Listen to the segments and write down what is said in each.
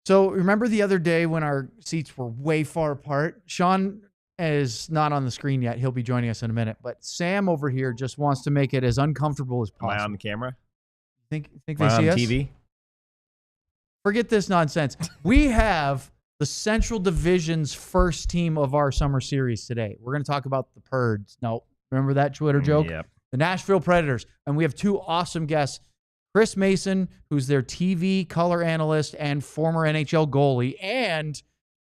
So remember the other day when our seats were way far apart? Sean is not on the screen yet. He'll be joining us in a minute. But Sam over here just wants to make it as uncomfortable as Am I possible. on the camera? Think Am they I see on us? TV? Forget this nonsense. We have the Central Division's first team of our summer series today. We're going to talk about the Preds. No, remember that Twitter joke? Yep. The Nashville Predators. And we have two awesome guests. Chris Mason, who's their TV color analyst and former NHL goalie, and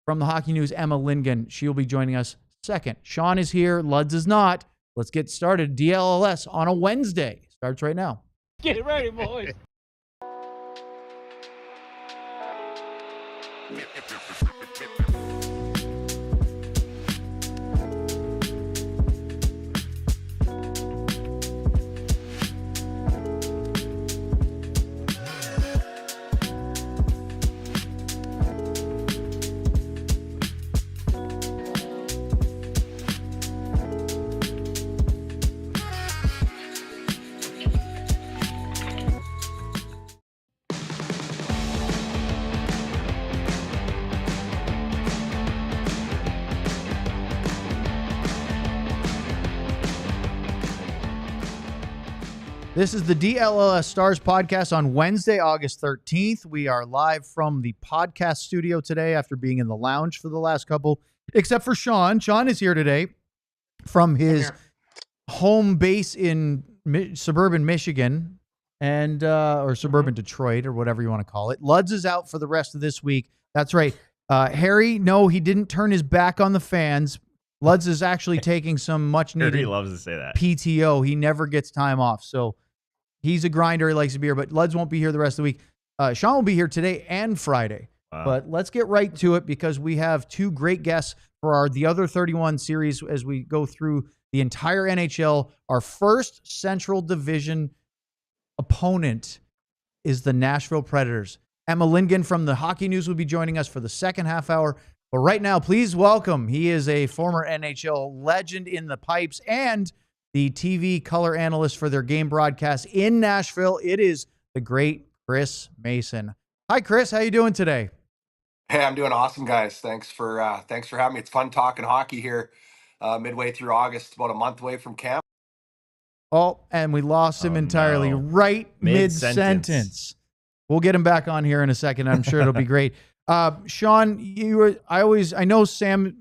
from the Hockey News, Emma Lingan. She'll be joining us second. Sean is here. Luds is not. Let's get started. DLLS on a Wednesday. Starts right now. Get ready, boys. This is the DLLS Stars podcast on Wednesday, August 13th. We are live from the podcast studio today after being in the lounge for the last couple, except for Sean. Sean is here today from his home base in suburban Michigan and or suburban Detroit or whatever you want to call it. Luds is out for the rest of this week. That's right. Harry, no, he didn't turn his back on the fans. Luds is actually taking some much needed He loves to say that. PTO. He never gets time off. So he's a grinder. He likes to be here, but Luds won't be here the rest of the week. Sean will be here today and Friday. Wow. But let's get right to it because we have two great guests for the Other 31 series as we go through the entire NHL. Our first Central Division opponent is the Nashville Predators. Emma Lingan from the Hockey News will be joining us for the second half hour. But right now, please welcome. He is a former NHL legend in the pipes and the TV color analyst for their game broadcast in Nashville. It is the great Chris Mason. Hi, Chris. How you doing today? Hey, I'm doing awesome, guys. Thanks for having me. It's fun talking hockey here, midway through August, about a month away from camp. Oh, and we lost him entirely right mid-sentence. We'll get him back on here in a second. I'm sure it'll be great. Sean, I know Sam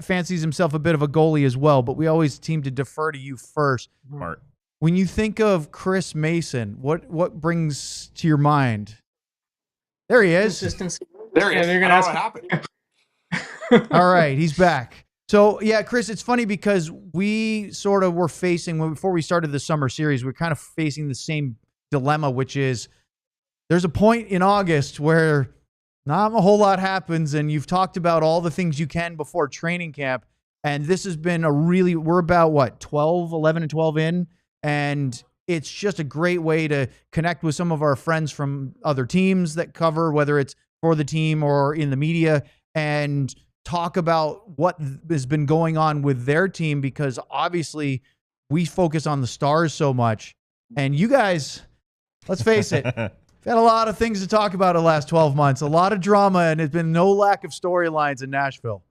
fancies himself a bit of a goalie as well, but we always seem to defer to you first. Smart. When you think of Chris Mason, what brings to your mind? There he is. Consistency. There he is. They're I gonna don't know ask what happened. All right, he's back. So, yeah, Chris, it's funny because we sort of were before we started the summer series, we're kind of facing the same dilemma, which is there's a point in August where not a whole lot happens, and you've talked about all the things you can before training camp, and this has been we're about, 11 and 12 in, and it's just a great way to connect with some of our friends from other teams that cover, whether it's for the team or in the media, and talk about what has been going on with their team, because obviously we focus on the Stars so much, and you guys, let's face it, we've had a lot of things to talk about in the last 12 months, a lot of drama, and there's been no lack of storylines in Nashville.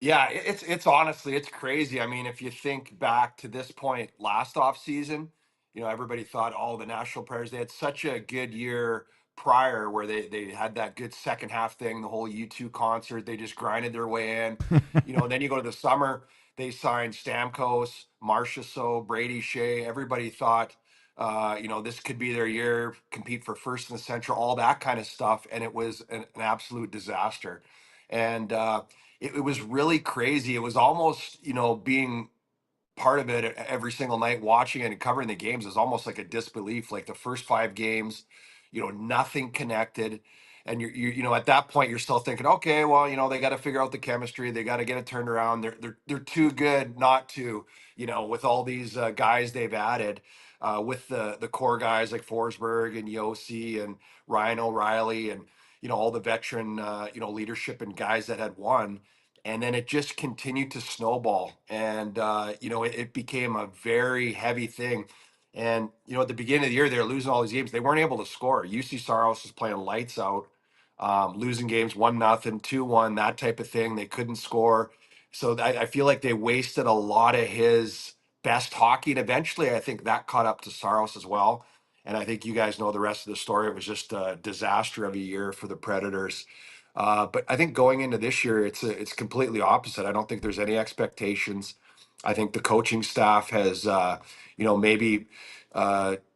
Yeah, it's honestly, it's crazy. I mean, if you think back to this point last offseason, everybody thought, oh, the Nashville Predators, they had such a good year prior where they had that good second half thing, the whole U2 concert, they just grinded their way in. Then you go to the summer, they signed Stamkos, Marchessault, Brady, Skjei. Everybody thought, this could be their year, compete for first in the Central, all that kind of stuff. And it was an absolute disaster. And it was really crazy. It was almost, being part of it every single night, watching it and covering the games is almost like a disbelief. Like the first 5 games, nothing connected. And you're at that point, you're still thinking, okay, well, they got to figure out the chemistry. They got to get it turned around. They're too good not to, with all these guys they've added, with the core guys like Forsberg and Yossi and Ryan O'Reilly and, all the veteran, leadership and guys that had won. And then it just continued to snowball. And, it became a very heavy thing. And, at the beginning of the year, they were losing all these games. They weren't able to score. Juuse Saros was playing lights out. losing games 1-0, 2-1, that type of thing. They couldn't score. So I feel like they wasted a lot of his best hockey. And eventually, I think that caught up to Saros as well. And I think you guys know the rest of the story. It was just a disaster of a year for the Predators. But I think going into this year, it's completely opposite. I don't think there's any expectations. I think the coaching staff has, maybe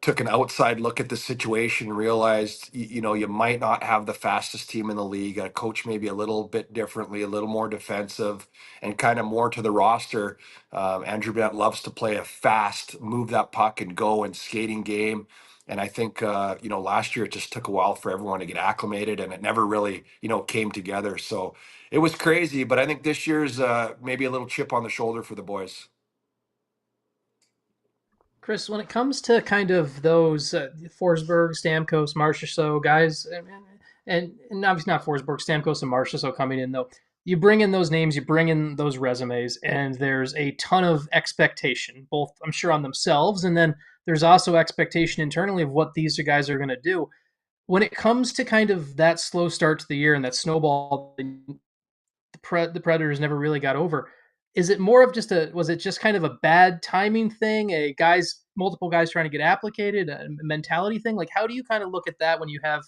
took an outside look at the situation and realized, you might not have the fastest team in the league. A coach maybe a little bit differently, a little more defensive, and kind of more to the roster. Andrew Bennett loves to play a fast, move that puck and go and skating game. And I think, last year it just took a while for everyone to get acclimated and it never really, came together. So it was crazy. But I think this year's maybe a little chip on the shoulder for the boys. Chris, when it comes to kind of those Forsberg, Stamkos, Marchessault guys, and obviously not Forsberg, Stamkos, and Marchessault coming in though, you bring in those names, you bring in those resumes, and there's a ton of expectation, both I'm sure on themselves, and then there's also expectation internally of what these guys are going to do. When it comes to kind of that slow start to the year and that snowball the Predators never really got over. Is it more of just was it just kind of a bad timing thing, multiple guys trying to get applicated, a mentality thing? Like, how do you kind of look at that when you have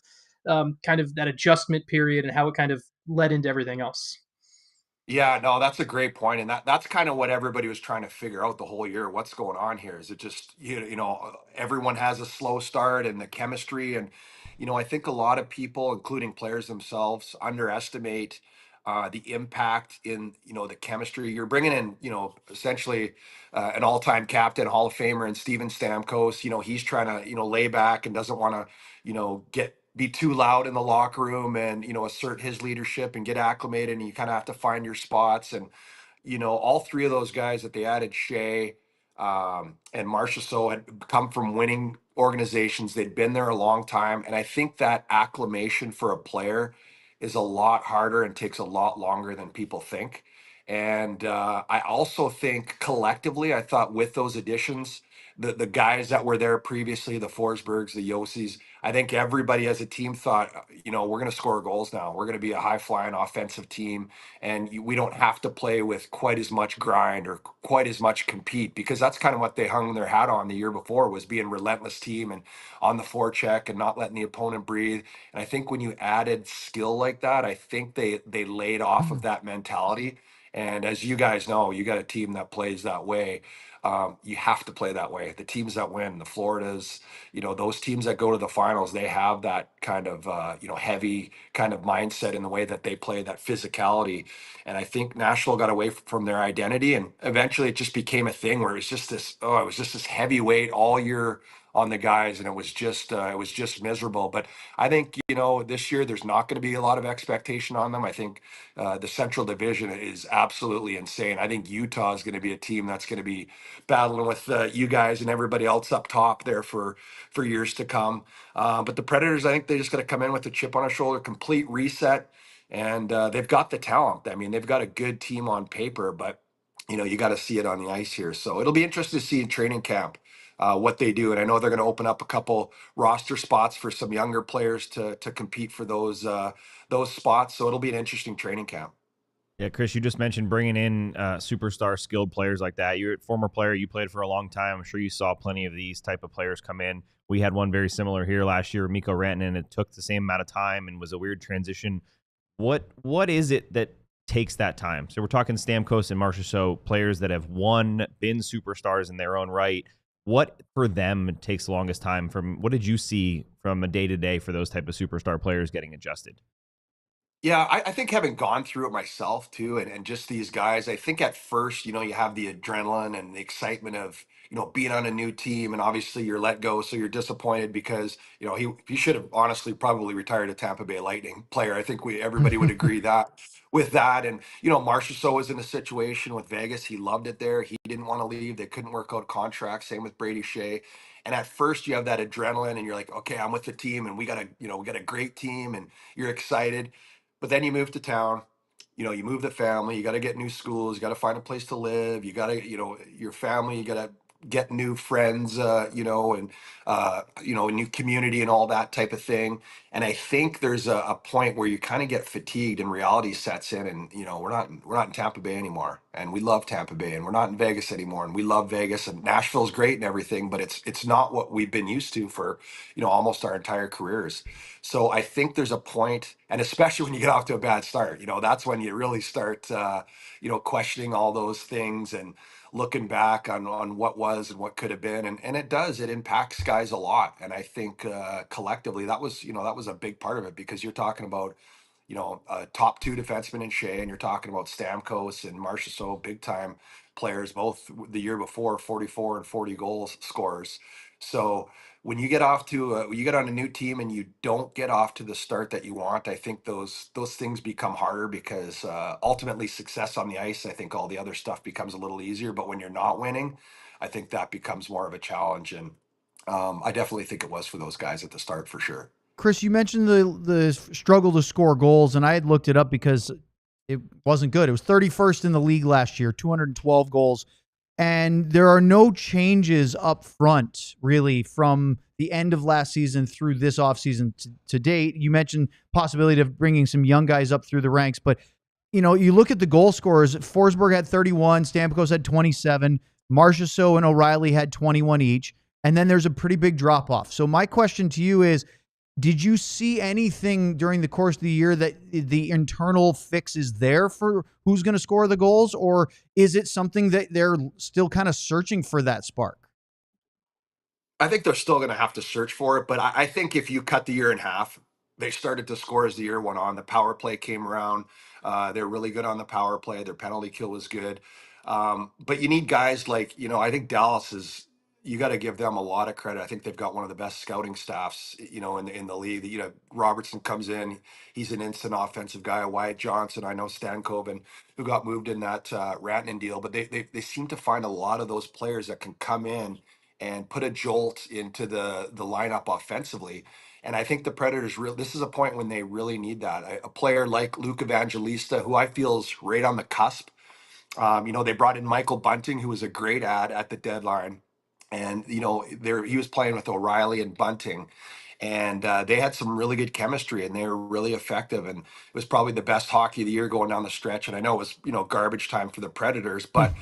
kind of that adjustment period and how it kind of led into everything else? Yeah, no, that's a great point, and that's kind of what everybody was trying to figure out the whole year. What's going on here? Is it just everyone has a slow start and the chemistry, and I think a lot of people, including players themselves, underestimate the impact in the chemistry. You're bringing in essentially an all-time captain, Hall of Famer, and Steven Stamkos. He's trying to lay back and doesn't want to get be too loud in the locker room and assert his leadership and get acclimated, and you kind of have to find your spots. And all three of those guys that they added, Skjei and Marchessault, had come from winning organizations. They'd been there a long time, and I think that acclimation for a player is a lot harder and takes a lot longer than people think. And I also think collectively, I thought with those additions, the guys that were there previously, the Forsbergs, the Josis, I think everybody as a team thought, we're going to score goals now. We're going to be a high flying offensive team, and we don't have to play with quite as much grind or quite as much compete, because that's kind of what they hung their hat on the year before, was being relentless team and on the forecheck and not letting the opponent breathe. And I think when you added skill like that, I think they laid off of that mentality. And as you guys know, you got a team that plays that way. You have to play that way. The teams that win, the Floridas, those teams that go to the finals, they have that kind of heavy kind of mindset in the way that they play, that physicality. And I think Nashville got away from their identity, and eventually it just became a thing where it was just this heavy weight all year on the guys, and it was just miserable. But I think this year there's not going to be a lot of expectation on them. I think the Central Division is absolutely insane. I think Utah is going to be a team that's going to be battling with you guys and everybody else up top there for years to come. But the Predators, I think they just got to come in with a chip on a shoulder, complete reset, and they've got the talent. I mean, they've got a good team on paper, but you got to see it on the ice here. So it'll be interesting to see in training camp what they do. And I know they're going to open up a couple roster spots for some younger players to compete for those spots. So it'll be an interesting training camp. Yeah, Chris, you just mentioned bringing in superstar skilled players like that. You're a former player. You played for a long time. I'm sure you saw plenty of these type of players come in. We had one very similar here last year, Mikko Rantanen. It took the same amount of time and was a weird transition. What is it that takes that time? So we're talking Stamkos and Marchessault, players that have been superstars in their own right. What for them takes the longest time? From what did you see from a day to day for those type of superstar players getting adjusted? Yeah, I think having gone through it myself too, and just these guys, I think at first, you have the adrenaline and the excitement of, being on a new team, and obviously you're let go, so you're disappointed because, he should have honestly probably retired a Tampa Bay Lightning player. I think everybody would agree that with that. And, Marchessault was in a situation with Vegas. He loved it there. He didn't want to leave. They couldn't work out contracts. Same with Brady, Skjei. And at first you have that adrenaline and you're like, okay, I'm with the team and we got a great team and you're excited. But then you move to town, you move the family, you got to get new schools, you got to find a place to live, you got to, your family, you got to get new friends, and a new community and all that type of thing. And I think there's a point where you kind of get fatigued and reality sets in, and we're not in Tampa Bay anymore, and we love Tampa Bay, and we're not in Vegas anymore, and we love Vegas, and Nashville's great and everything, but it's not what we've been used to for almost our entire careers. So I think there's a point, and especially when you get off to a bad start, that's when you really start questioning all those things and looking back on what was and what could have been, and it impacts guys a lot. And I think collectively that was a big part of it, because you're talking about top two defenseman in Skjei, and you're talking about Stamkos and Marchessault, big time players, both the year before, 44 and 40 goals scorers. So when you get on a new team and you don't get off to the start that you want, I think those things become harder, because ultimately success on the ice, I think all the other stuff becomes a little easier. But when you're not winning, I think that becomes more of a challenge. And I definitely think it was for those guys at the start, for sure. Chris, you mentioned the struggle to score goals, and I had looked it up because it wasn't good. It was 31st in the league last year, 212 goals. And there are no changes up front, really, from the end of last season through this offseason to date. You mentioned possibility of bringing some young guys up through the ranks, but you look at the goal scorers. Forsberg had 31, Stamkos had 27, Marchessault and O'Reilly had 21 each, and then there's a pretty big drop-off. So my question to you is, did you see anything during the course of the year that the internal fix is there for who's going to score the goals, or is it something that they're still kind of searching for that spark? I think they're still going to have to search for it, but I think if you cut the year in half, they started to score as the year went on. The power play came around. They're really good on the power play. Their penalty kill was good. But you need guys like, I think Dallas is, you got to give them a lot of credit. I think they've got one of the best scouting staffs, in the league. Robertson comes in, he's an instant offensive guy. Wyatt Johnson, I know Stan Coven, who got moved in that Rantanen deal, but they seem to find a lot of those players that can come in and put a jolt into the lineup offensively. And I think the Predators this is a point when they really need that. A player like Luke Evangelista, who I feel is right on the cusp. They brought in Michael Bunting, who was a great ad at the deadline. And, he was playing with O'Reilly and Bunting. And they had some really good chemistry, and they were really effective. And it was probably the best hockey of the year going down the stretch. And I know it was, garbage time for the Predators, but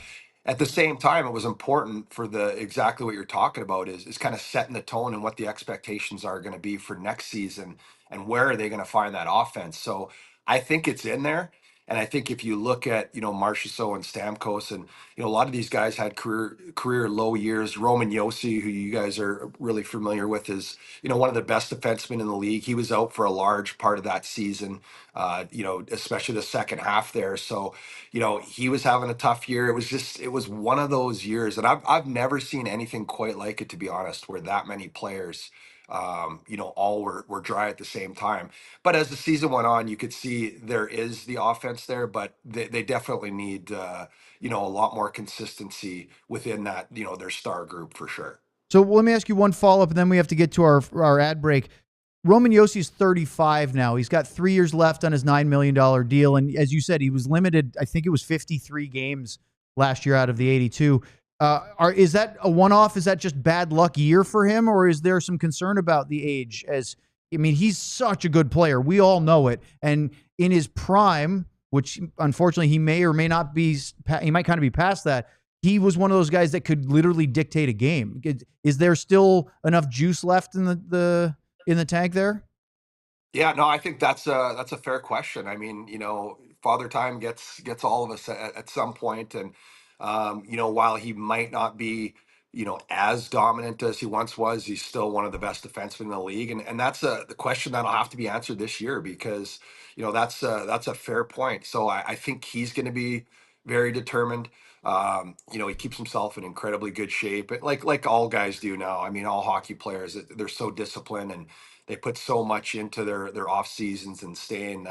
at the same time, it was important for the exactly what you're talking about is kind of setting the tone and what the expectations are going to be for next season, and where are they going to find that offense. So I think it's in there. And I think if you look at, Marchessault and Stamkos, and, a lot of these guys had career low years. Roman Josi, who you guys are really familiar with, is, one of the best defensemen in the league. He was out for a large part of that season, especially the second half there. So, he was having a tough year. It was one of those years, and I've never seen anything quite like it, to be honest, where that many players, all were dry at the same time. But as the season went on, you could see there is the offense there, but they definitely need, a lot more consistency within that, their star group, for sure. So let me ask you one follow-up, and then we have to get to our ad break. Roman Josi's 35 now. He's got 3 years left on his $9 million deal. And as you said, he was limited. I think it was 53 games last year out of the 82. Is that a one-off? Is that just bad luck year for him? Or is there some concern about the age? He's such a good player. We all know it. And in his prime, which unfortunately he may or may not be, he might kind of be past that, he was one of those guys that could literally dictate a game. Is there still enough juice left in the tank there? Yeah, no, I think that's a fair question. I mean, Father Time gets all of us at some point, and while he might not be, as dominant as he once was, he's still one of the best defensemen in the league, and that's the question that'll have to be answered this year, because that's a fair point. So I think he's going to be very determined. He keeps himself in incredibly good shape, like all guys do now. I mean, all hockey players, they're so disciplined, and they put so much into their off seasons and staying,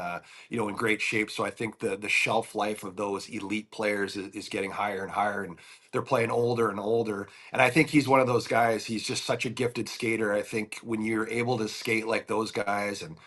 in great shape. So I think the shelf life of those elite players is getting higher and higher, and they're playing older and older. And I think he's one of those guys. He's just such a gifted skater. I think when you're able to skate like those guys, and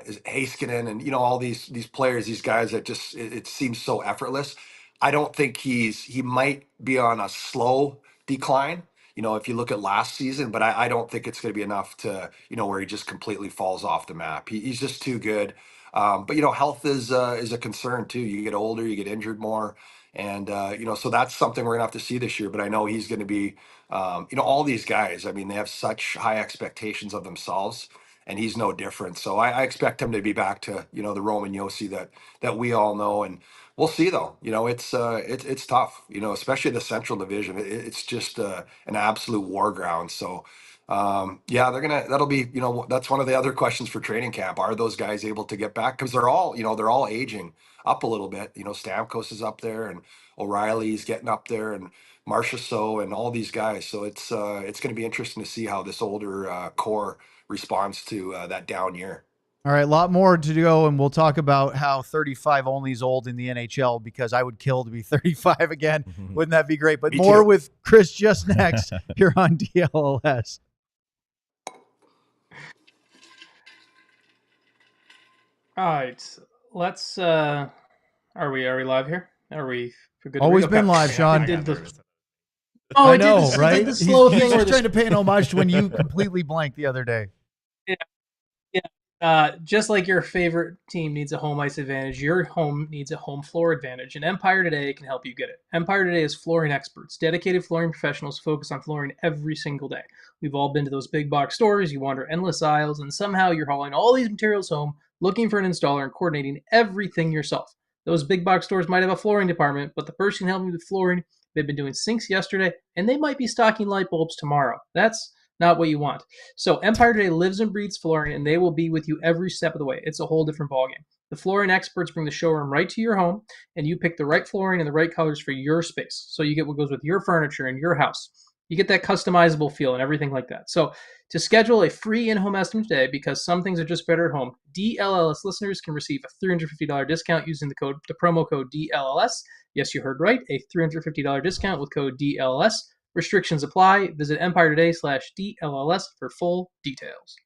is Heiskanen, and all these players, these guys that just it seems so effortless. I don't think he might be on a slow decline, if you look at last season, but I don't think it's going to be enough to, where he just completely falls off the map. He's just too good. But health is a concern too. You get older, you get injured more, and so that's something we're gonna have to see this year. But I know he's going to be, all these guys. I mean, they have such high expectations of themselves, and he's no different. So I expect him to be back to the Roman Yossi that we all know, and we'll see though. It's tough. Especially the Central Division. It's just an absolute war ground. So yeah, that'll be, that's one of the other questions for training camp. Are those guys able to get back? Because they're all aging up a little bit. Stamkos is up there, and O'Reilly's getting up there, and Marchessault, and all these guys. So it's going to be interesting to see how this older core responds to that down year. All right, a lot more to go, and we'll talk about how 35 only is old in the NHL, because I would kill to be 35 again. Wouldn't that be great? But Me more too. with Chris just next here on DLLS. All right, let's. Are we live here? Are we good? to Always read? been Okay. live, Sean. I did the, I it did know, the, right? It did the slow he's thing where just the trying to pay an homage to when you completely blanked the other day. just like your favorite team needs a home ice advantage, your home needs a home floor advantage, and Empire Today can help you get it. Empire Today is flooring experts, dedicated flooring professionals focused on flooring every single day. We've all been to those big box stores, you wander endless aisles, and somehow you're hauling all these materials home, looking for an installer and coordinating everything yourself. Those big box stores might have a flooring department, but the person helping you with flooring, they've been doing sinks yesterday, and they might be stocking light bulbs tomorrow. That's not what you want. So Empire Today lives and breathes flooring, and they will be with you every step of the way. It's a whole different ballgame. The flooring experts bring the showroom right to your home, and you pick the right flooring and the right colors for your space. So you get what goes with your furniture and your house. You get that customizable feel and everything like that. So to schedule a free in-home estimate today, because some things are just better at home, DLLS listeners can receive a $350 discount using the promo code DLLS. Yes, you heard right, a $350 discount with code DLLS. Restrictions apply. Visit EmpireToday/DLLS for full details.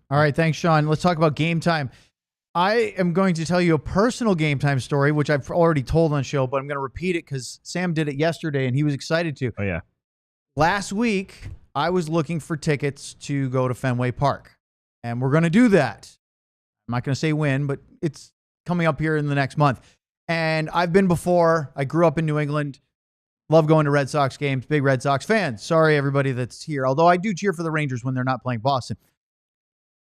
All right, thanks, Sean. Let's talk about game time. I am going to tell you a personal game time story, which I've already told on the show, but I'm going to repeat it because Sam did it yesterday and he was excited to. Oh, yeah. Last week, I was looking for tickets to go to Fenway Park, and we're going to do that. I'm not going to say when, but it's coming up here in the next month. And I've been before. I grew up in New England. Love going to Red Sox games. Big Red Sox fan. Sorry, everybody that's here. Although I do cheer for the Rangers when they're not playing Boston.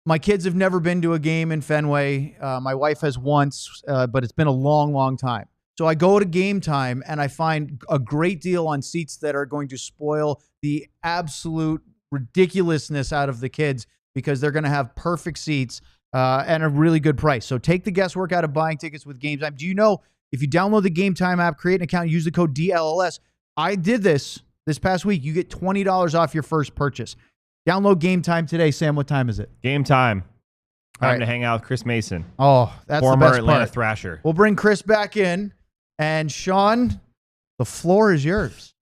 My kids have never been to a game in Fenway. My wife has once, but it's been a long, long time. So I go to game time, and I find a great deal on seats that are going to spoil the absolute ridiculousness out of the kids, because they're going to have perfect seats and a really good price. So take the guesswork out of buying tickets with Game Time. Do you know, if you download the Game Time app, create an account, use the code DLLS, I did this past week. You get $20 off your first purchase. Download Game Time today. Sam, what time is it? Game time. Time right. to hang out with Chris Mason. Oh, that's former the best Atlanta part. Thrasher. We'll bring Chris back in. And Sean, the floor is yours.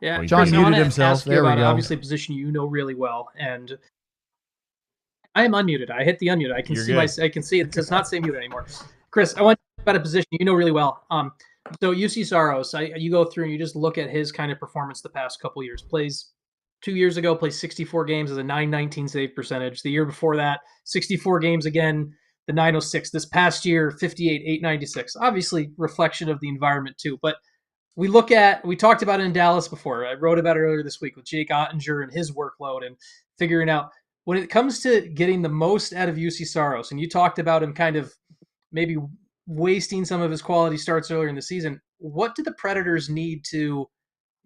Yeah, John Chris, I muted wanna himself. ask you There we about go. obviously a position you know really well, and I am unmuted. I hit the unmute. I can You're see good. I can see it does not say mute anymore. Chris, I want to talk about a position you know really well. So Juuse Saros, you go through and you just look at his kind of performance the past couple years. Plays 2 years ago, plays 64 games as a .919 save percentage. The year before that, 64 games again, the .906. This past year, 58, .896. Obviously, reflection of the environment too. But we talked about it in Dallas before. I wrote about it earlier this week with Jake Ottinger and his workload and figuring out when it comes to getting the most out of Juuse Saros, and you talked about him kind of maybe wasting some of his quality starts earlier in the season. What do the Predators need to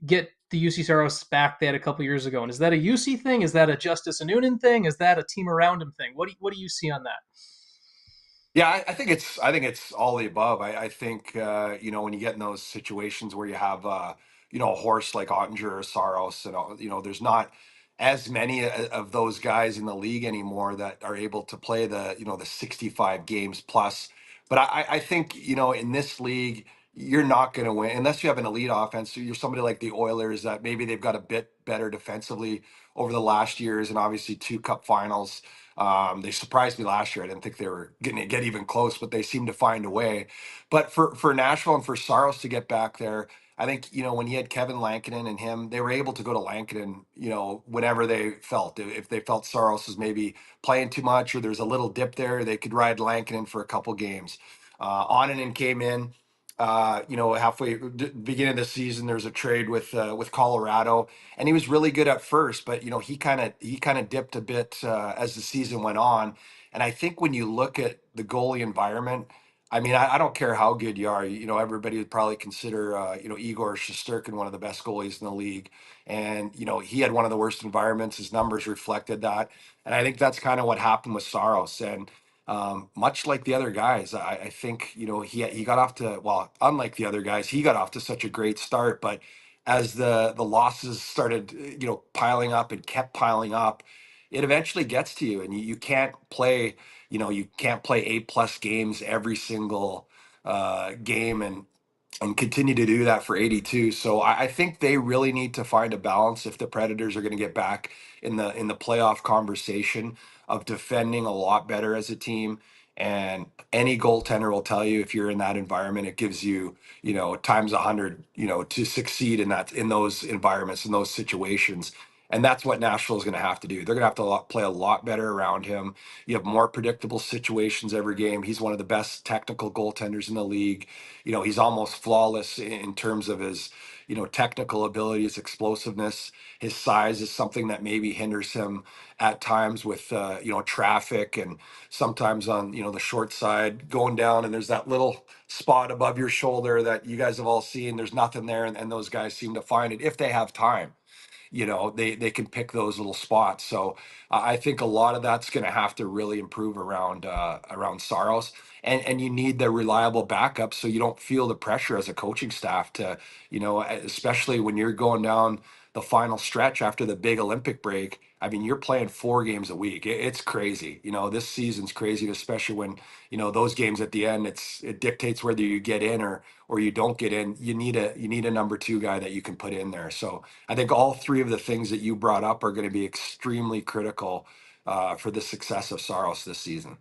get the Juuse Saros back they had a couple years ago? And is that a Juuse thing? Is that a Justice Anunin thing? Is that a team around him thing? What do you see on that? Yeah, I think it's all the above. I think when you get in those situations where you have a horse like Ottinger or Saros, and there's not as many of those guys in the league anymore that are able to play the 65 games plus. But I think in this league, you're not going to win unless you have an elite offense. So you're somebody like the Oilers that maybe they've got a bit better defensively over the last years, and obviously 2 cup finals. They surprised me last year. I didn't think they were going to get even close, but they seemed to find a way. But for Nashville and for Saros to get back there, I think, when he had Kevin Lankinen and him, they were able to go to Lankinen, whenever they felt. If they felt Saros was maybe playing too much or there's a little dip there, they could ride Lankinen for a couple games. Onanen came in. Halfway beginning of the season, there's a trade with Colorado, and he was really good at first, but he kind of dipped a bit as the season went on. And I think when you look at the goalie environment, I mean, I don't care how good you are. Everybody would probably consider Igor Shesterkin one of the best goalies in the league, and he had one of the worst environments. His numbers reflected that, and I think that's kind of what happened with Saros. And much like the other guys, I think he got off to, well, unlike the other guys, he got off to such a great start. But as the losses started piling up and kept piling up, it eventually gets to you, and you can't play A+ games every single game and continue to do that for 82. So I think they really need to find a balance if the Predators are going to get back in the playoff conversation of defending a lot better as a team. And any goaltender will tell you if you're in that environment, it gives you, times 100, to succeed in those environments, in those situations. And that's what Nashville is going to have to do. They're going to have to play a lot better around him. You have more predictable situations every game. He's one of the best technical goaltenders in the league. He's almost flawless in terms of his, technical ability, his explosiveness. His size is something that maybe hinders him at times with, traffic, and sometimes on, the short side going down, and there's that little spot above your shoulder that you guys have all seen. There's nothing there, and those guys seem to find it if they have time. They can pick those little spots. So I think a lot of that's going to have to really improve around Saros, and you need the reliable backup so you don't feel the pressure as a coaching staff to, especially when you're going down the final stretch after the big Olympic break. I mean, you're playing 4 games a week. It's crazy. This season's crazy, especially when, those games at the end, it dictates whether you get in or you don't get in. You need a number 2 guy that you can put in there. So I think all 3 of the things that you brought up are going to be extremely critical for the success of Saros this season.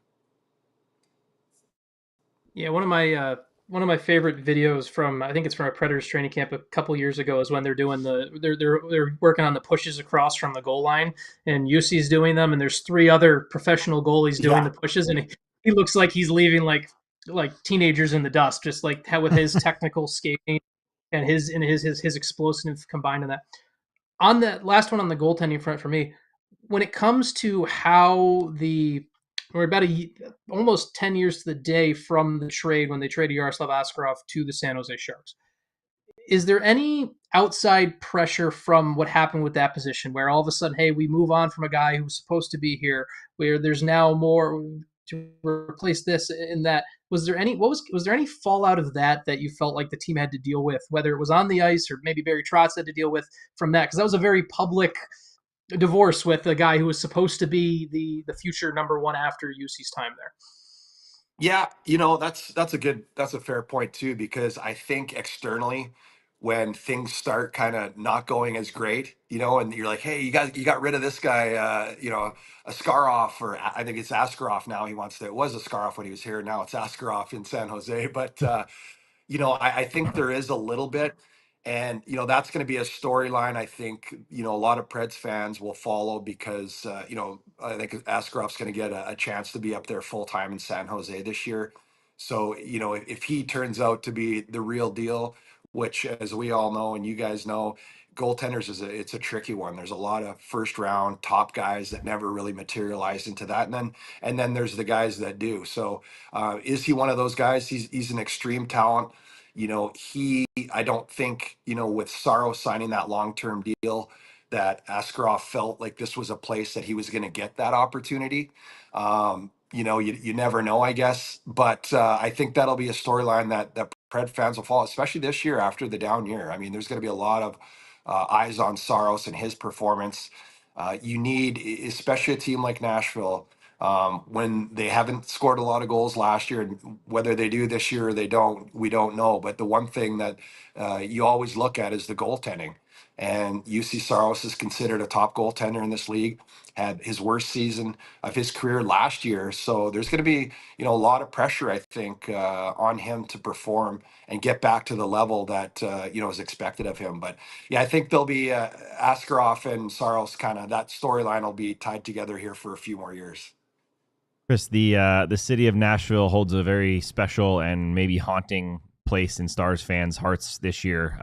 Yeah, one of my favorite videos from, I think it's from a Predators training camp a couple years ago, is when they're doing they're working on the pushes across from the goal line, and Juuse's doing them, and there's 3 other professional goalies doing Yeah. the pushes, and he looks like he's leaving like teenagers in the dust, just like how with his technical skating and his explosive combined in that. On the last one on the goaltending front for me, when it comes to how we're about almost 10 years to the day from the trade when they traded Yaroslav Askarov to the San Jose Sharks. Is there any outside pressure from what happened with that position where all of a sudden, hey, we move on from a guy who was supposed to be here, where there's now more to replace this and that? Was there any fallout of that you felt like the team had to deal with, whether it was on the ice or maybe Barry Trotz had to deal with from that? Because that was a very public divorce with a guy who was supposed to be the future number 1 after Juuse's time there. Yeah, that's a fair point too, because I think externally, when things start kind of not going as great, and you're like, hey, you got rid of this guy, Askarov, or I think it's Askarov now. It was Askarov when he was here. Now it's Askarov in San Jose, but I think there is a little bit. And, that's going to be a storyline I think, a lot of Preds fans will follow because, I think Askarov's going to get a chance to be up there full time in San Jose this year. So, if he turns out to be the real deal, which, as we all know and you guys know, goaltenders it's a tricky one. There's a lot of first round top guys that never really materialized into that. And then there's the guys that do. So, is he one of those guys? He's an extreme talent. I don't think, with Saros signing that long-term deal, that Askarov felt like this was a place that he was going to get that opportunity. You never know, I guess. But I think that'll be a storyline that Pred fans will follow, especially this year after the down year. I mean, there's going to be a lot of eyes on Saros and his performance. You need, especially a team like Nashville, when they haven't scored a lot of goals last year. And whether they do this year or they don't, we don't know. But the one thing that you always look at is the goaltending. And Juuse Saros is considered a top goaltender in this league. Had his worst season of his career last year, so there's going to be a lot of pressure, I think, on him to perform and get back to the level that is expected of him. But yeah, I think there'll be Askarov and Saros, kind of that storyline will be tied together here for a few more years. Chris, the city of Nashville holds a very special and maybe haunting place in Stars fans' hearts this year.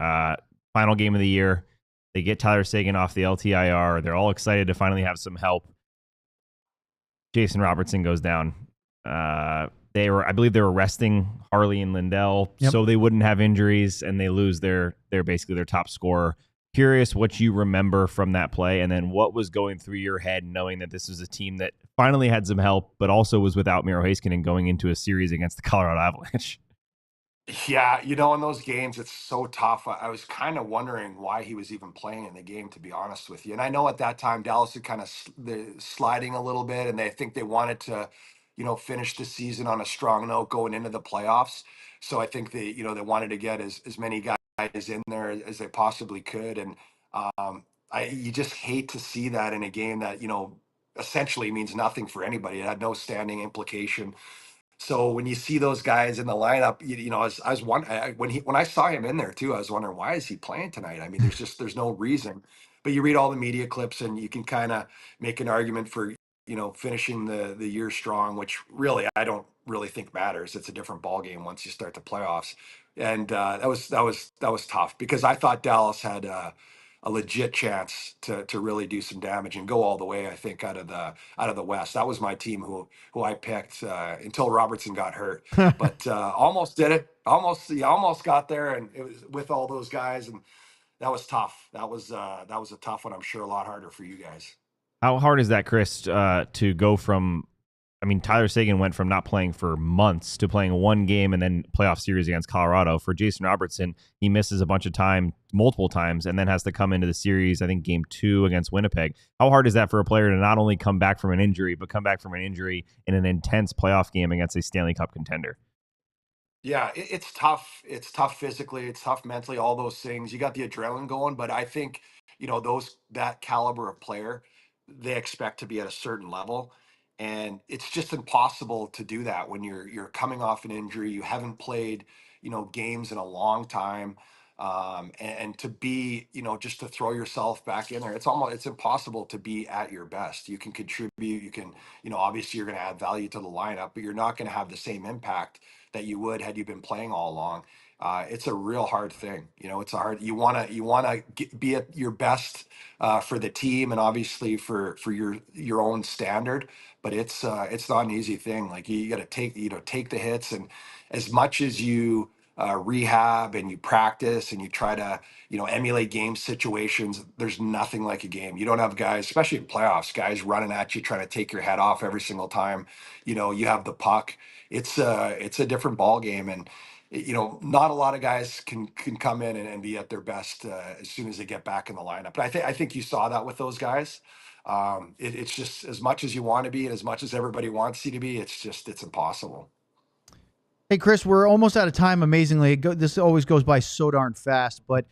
Final game of the year, they get Tyler Seguin off the LTIR. They're all excited to finally have some help. Jason Robertson goes down. I believe they were resting Harley and Lindell so they wouldn't have injuries, and they lose their basically their top scorer. Curious what you remember from that play, and then what was going through your head knowing that this was a team that finally had some help, but also was without Miro Heiskanen going into a series against the Colorado Avalanche. Yeah, in those games, it's so tough. I was kind of wondering why he was even playing in the game, to be honest with you. And I know at that time, Dallas had kind of sliding a little bit, and they think they wanted to, finish the season on a strong note going into the playoffs. So I think they wanted to get as many guys in there as they possibly could. And you just hate to see that in a game that, essentially means nothing for anybody. It had no standing implication. So when you see those guys in the lineup, I was wondering when I saw him in there too, I was wondering, why is he playing tonight? I mean, there's no reason. But you read all the media clips and you can kind of make an argument for finishing the year strong, which really I don't really think matters. It's a different ball game once you start the playoffs, and that was tough because I thought Dallas had a legit chance to really do some damage and go all the way. I think out of the West. That was my team who I picked until Robertson got hurt, but almost did it. Almost got there, and it was with all those guys, and that was tough. That was a tough one. I'm sure a lot harder for you guys. How hard is that, Chris, to go from? I mean, Tyler Seguin went from not playing for months to playing one game and then playoff series against Colorado. For Jason Robertson, he misses a bunch of time, multiple times, and then has to come into the series, I think, game 2 against Winnipeg. How hard is that for a player to not only come back from an injury, but come back from an injury in an intense playoff game against a Stanley Cup contender? Yeah, it's tough. It's tough physically. It's tough mentally. All those things. You got the adrenaline going, but I think that caliber of player, they expect to be at a certain level, and it's just impossible to do that when you're coming off an injury. You haven't played games in a long time, and to be just to throw yourself back in there, it's impossible to be at your best. You can contribute. You can obviously you're going to add value to the lineup, but you're not going to have the same impact that you would had you been playing all along. It's a real hard thing. It's a hard. You want to be at your best for the team and obviously for your own standard. But it's not an easy thing. Like you got to take the hits, and as much as you rehab and you practice and you try to emulate game situations, there's nothing like a game. You don't have guys, especially in playoffs, guys running at you trying to take your head off every single time you have the puck. It's a different ball game, and not a lot of guys can come in and be at their best as soon as they get back in the lineup. But I think you saw that with those guys. It's just as much as you want to be and as much as everybody wants you to be, it's impossible. Hey, Chris, we're almost out of time. Amazingly, this always goes by so darn fast. But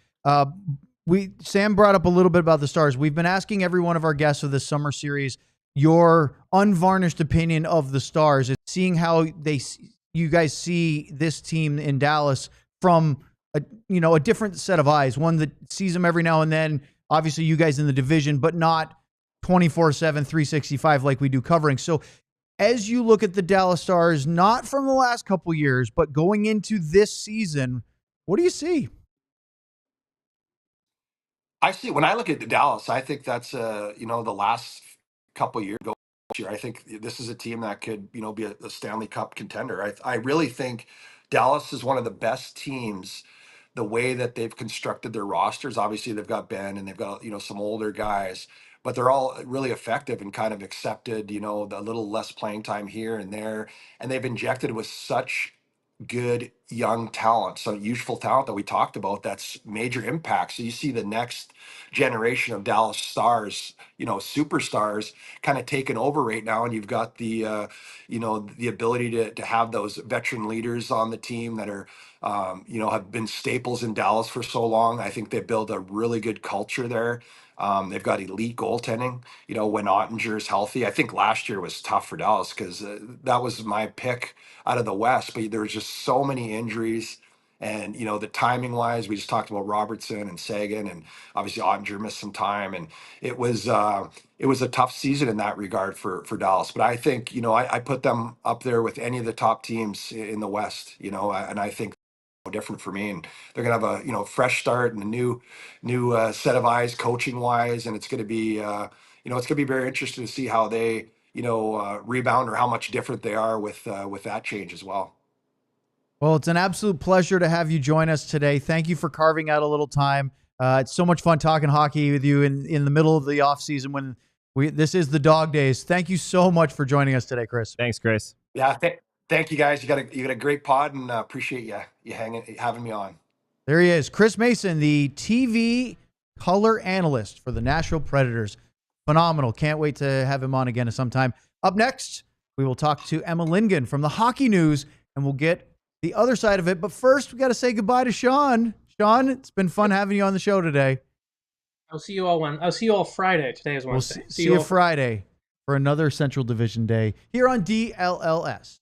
Sam brought up a little bit about the Stars. We've been asking every one of our guests of this summer series your unvarnished opinion of the Stars, seeing how you guys see this team in Dallas from a different set of eyes. One that sees them every now and then. Obviously, you guys in the division, but not 24/7, 365 like we do covering. So as you look at the Dallas Stars, not from the last couple years, but going into this season, what do you see? I see when I look at Dallas, I think that's the last couple years. I think this is a team that could be a Stanley Cup contender. I really think Dallas is one of the best teams. The way that they've constructed their rosters, obviously they've got Ben and they've got some older guys, but they're all really effective and kind of accepted the little less playing time here and there, and they've injected with such good young talent, some youthful talent that we talked about. That's major impact. So you see the next generation of Dallas Stars, superstars, kind of taking over right now, and you've got the ability to have those veteran leaders on the team that are have been staples in Dallas for so long. I think they build a really good culture there. They've got elite goaltending. When Ottinger is healthy, I think last year was tough for Dallas because that was my pick out of the West, but there was just so many injuries. And the timing wise, we just talked about Robertson and Sagan, and obviously Ottinger missed some time, and it was a tough season in that regard for Dallas. But I think I put them up there with any of the top teams in the West. And I think different for me, and they're gonna have a fresh start and a new set of eyes coaching wise, and it's gonna be very interesting to see how they rebound, or how much different they are with that change as well. Well, it's an absolute pleasure to have you join us today. Thank you for carving out a little time. It's so much fun talking hockey with you in the middle of the off season when this is the dog days. Thank you so much for joining us today, Chris. Thanks, Chris. Yeah, thank you guys. You got a great pod, and appreciate you having me on. There he is, Chris Mason, the TV color analyst for the Nashville Predators. Phenomenal. Can't wait to have him on again at some time. Up next, we will talk to Emma Lingan from the Hockey News, and we'll get the other side of it. But first, we got to say goodbye to Sean. Sean, it's been fun having you on the show today. I'll see you all Friday. Today is Wednesday. We'll see you Friday for another Central Division day here on DLLS.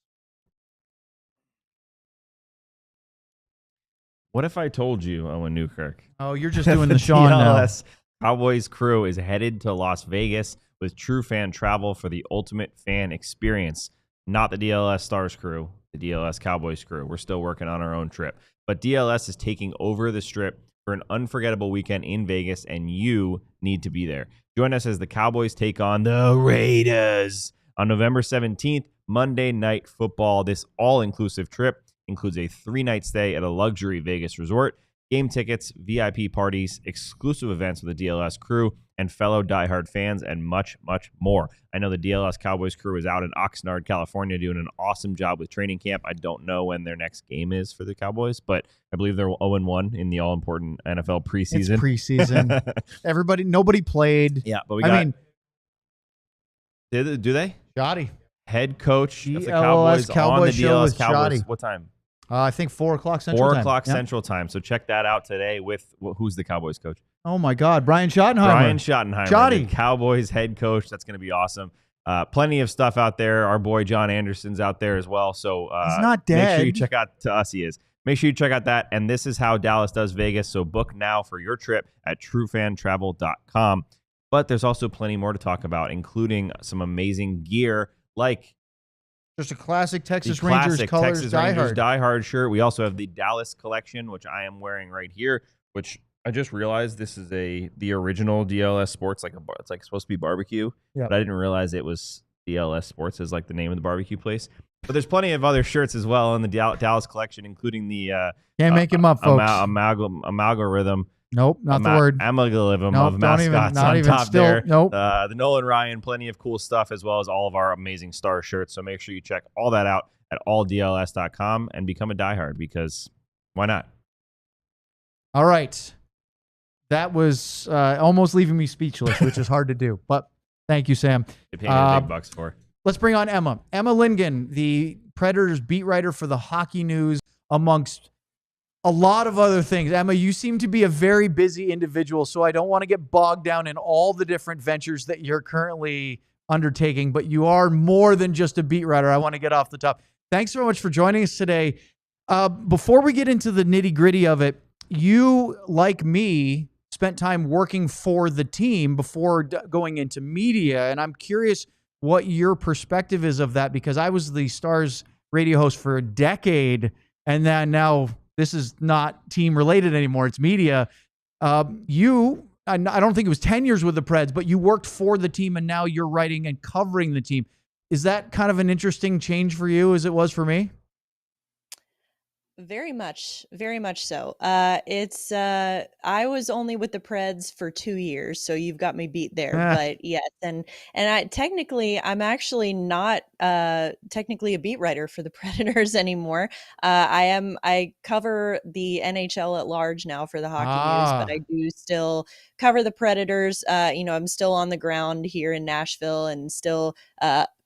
What if I told you, Owen Newkirk? Oh, you're just doing the Sean now. DLS Cowboys crew is headed to Las Vegas with true fan travel for the ultimate fan experience. Not the DLS Stars crew, the DLS Cowboys crew. We're still working on our own trip. But DLS is taking over the Strip for an unforgettable weekend in Vegas, and you need to be there. Join us as the Cowboys take on the Raiders on November 17th, Monday Night Football. This all-inclusive trip includes a 3-night stay at a luxury Vegas resort, game tickets, VIP parties, exclusive events with the DLS crew, and fellow diehard fans, and much, much more. I know the DLS Cowboys crew is out in Oxnard, California, doing an awesome job with training camp. I don't know when their next game is for the Cowboys, but I believe they're 0-1 in the all-important NFL preseason. It's preseason. Nobody played. Yeah, but do they? Shoddy. Head coach of the Cowboys on the DLS Cowboys. Shoddy. What time? I think 4 o'clock Central time. 4 o'clock Central time. So check that out today with who's the Cowboys coach? Oh, my God. Brian Schottenheimer. Brian Schottenheimer. Shoddy. The Cowboys head coach. That's going to be awesome. Plenty of stuff out there. Our boy John Anderson's out there as well. So he's not dead. Make sure you check out, to us he is. Make sure you check out that. And this is how Dallas does Vegas. So book now for your trip at truefantravel.com. But there's also plenty more to talk about, including some amazing gear like just a classic Texas Rangers colors diehard shirt. We also have the Dallas collection, which I am wearing right here, which I just realized this is the original DLS Sports, it's like supposed to be barbecue. Yep. But I didn't realize it was DLS Sports is like the name of the barbecue place. But there's plenty of other shirts as well in the Dallas collection, including the can't make him up, folks. Amalgam. Nope, not the word. Amalgam of mascots on top there. Nope. The Nolan Ryan, plenty of cool stuff, as well as all of our amazing star shirts. So make sure you check all that out at alldls.com and become a diehard, because why not? All right. That was almost leaving me speechless, which is hard to do. But thank you, Sam. They paid me big bucks for. Let's bring on Emma. Emma Lingan, the Predators beat writer for the Hockey News, amongst a lot of other things. Emma, you seem to be a very busy individual, so I don't want to get bogged down in all the different ventures that you're currently undertaking, but you are more than just a beat writer. I want to get off the top. Thanks so much for joining us today. Before we get into the nitty-gritty of it, you, like me, spent time working for the team before going into media, and I'm curious what your perspective is of that, because I was the Stars radio host for a decade, and then now this is not team related anymore. It's media. I don't think it was 10 years with the Preds, but you worked for the team and now you're writing and covering the team. Is that kind of an interesting change for you as it was for me? Very much so. It's I was only with the Preds for 2 years, so you've got me beat there. Ah, But yes, and I'm actually not technically a beat writer for the Predators anymore. I cover the NHL at large now for the Hockey News, but I do still cover the Predators. I'm still on the ground here in Nashville and still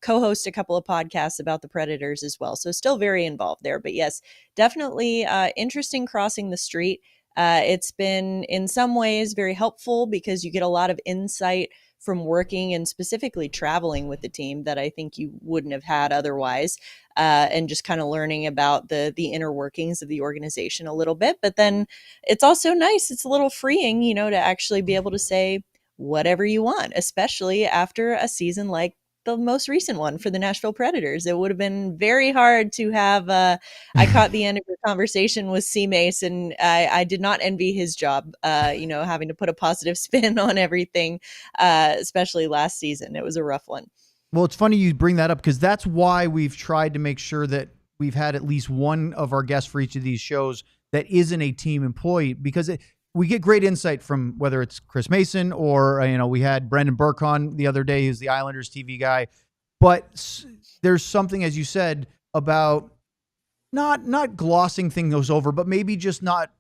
co-host a couple of podcasts about the Predators as well. So still very involved there. But yes, definitely interesting crossing the street. It's been in some ways very helpful because you get a lot of insight from working and specifically traveling with the team that I think you wouldn't have had otherwise, and just kind of learning about the inner workings of the organization a little bit. But then it's also nice. It's a little freeing, to actually be able to say whatever you want, especially after a season like the most recent one for the Nashville Predators. It would have been very hard to have. I caught the end of your conversation with C. Mace, and I did not envy his job. Having to put a positive spin on everything, especially last season. It was a rough one. Well, it's funny you bring that up because that's why we've tried to make sure that we've had at least one of our guests for each of these shows that isn't a team employee, because we get great insight from whether it's Chris Mason or, we had Brendan Burke on the other day, who's the Islanders TV guy. But there's something, as you said, about not glossing things over, but maybe just not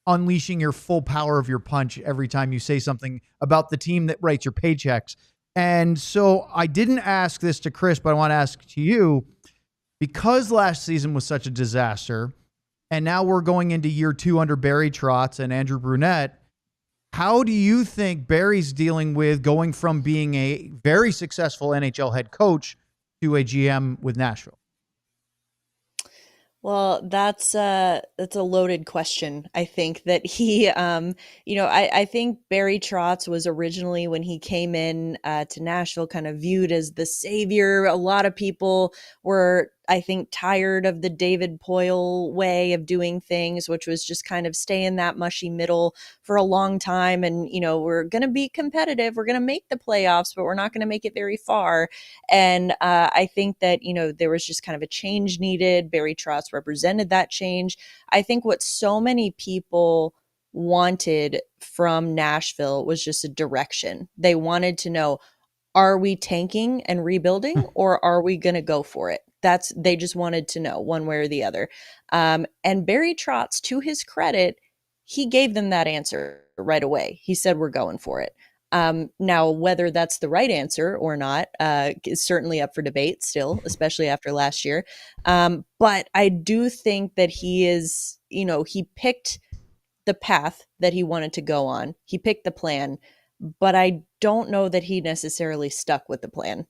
unleashing your full power of your punch every time you say something about the team that writes your paychecks. And so I didn't ask this to Chris, but I want to ask to you, because last season was such a disaster, and now we're going into year 2 under Barry Trotz and Andrew Brunette. How do you think Barry's dealing with going from being a very successful NHL head coach to a GM with Nashville? Well, that's a loaded question. I think that he, I think Barry Trotz was originally, when he came in to Nashville, kind of viewed as the savior. A lot of people were, I think, tired of the David Poile way of doing things, which was just kind of stay in that mushy middle for a long time. And, we're going to be competitive. We're going to make the playoffs, but we're not going to make it very far. And I think that, there was just kind of a change needed. Barry Trotz represented that change. I think what so many people wanted from Nashville was just a direction. They wanted to know, are we tanking and rebuilding, or are we going to go for it? They just wanted to know one way or the other. And Barry Trotz, to his credit, he gave them that answer right away. He said, we're going for it. Now, whether that's the right answer or not is certainly up for debate still, especially after last year. But I do think that he is, he picked the path that he wanted to go on. He picked the plan, but I don't know that he necessarily stuck with the plan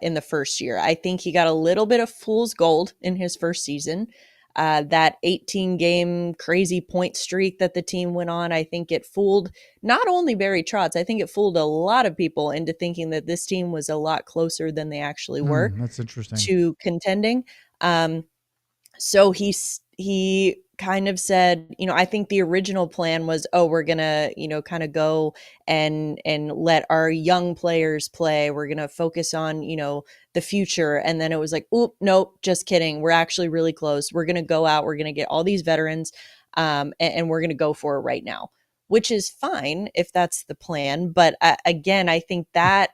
in the first year. I think he got a little bit of fool's gold in his first season. That 18-game crazy point streak that the team went on, I think it fooled not only Barry Trotz, I think it fooled a lot of people into thinking that this team was a lot closer than they actually were. That's interesting. To contending. So he kind of said, I think the original plan was, we're going to, kind of go and let our young players play. We're going to focus on, the future. And then it was like, oop, nope, just kidding. We're actually really close. We're going to go out. We're going to get all these veterans and we're going to go for it right now, which is fine if that's the plan. But again, I think that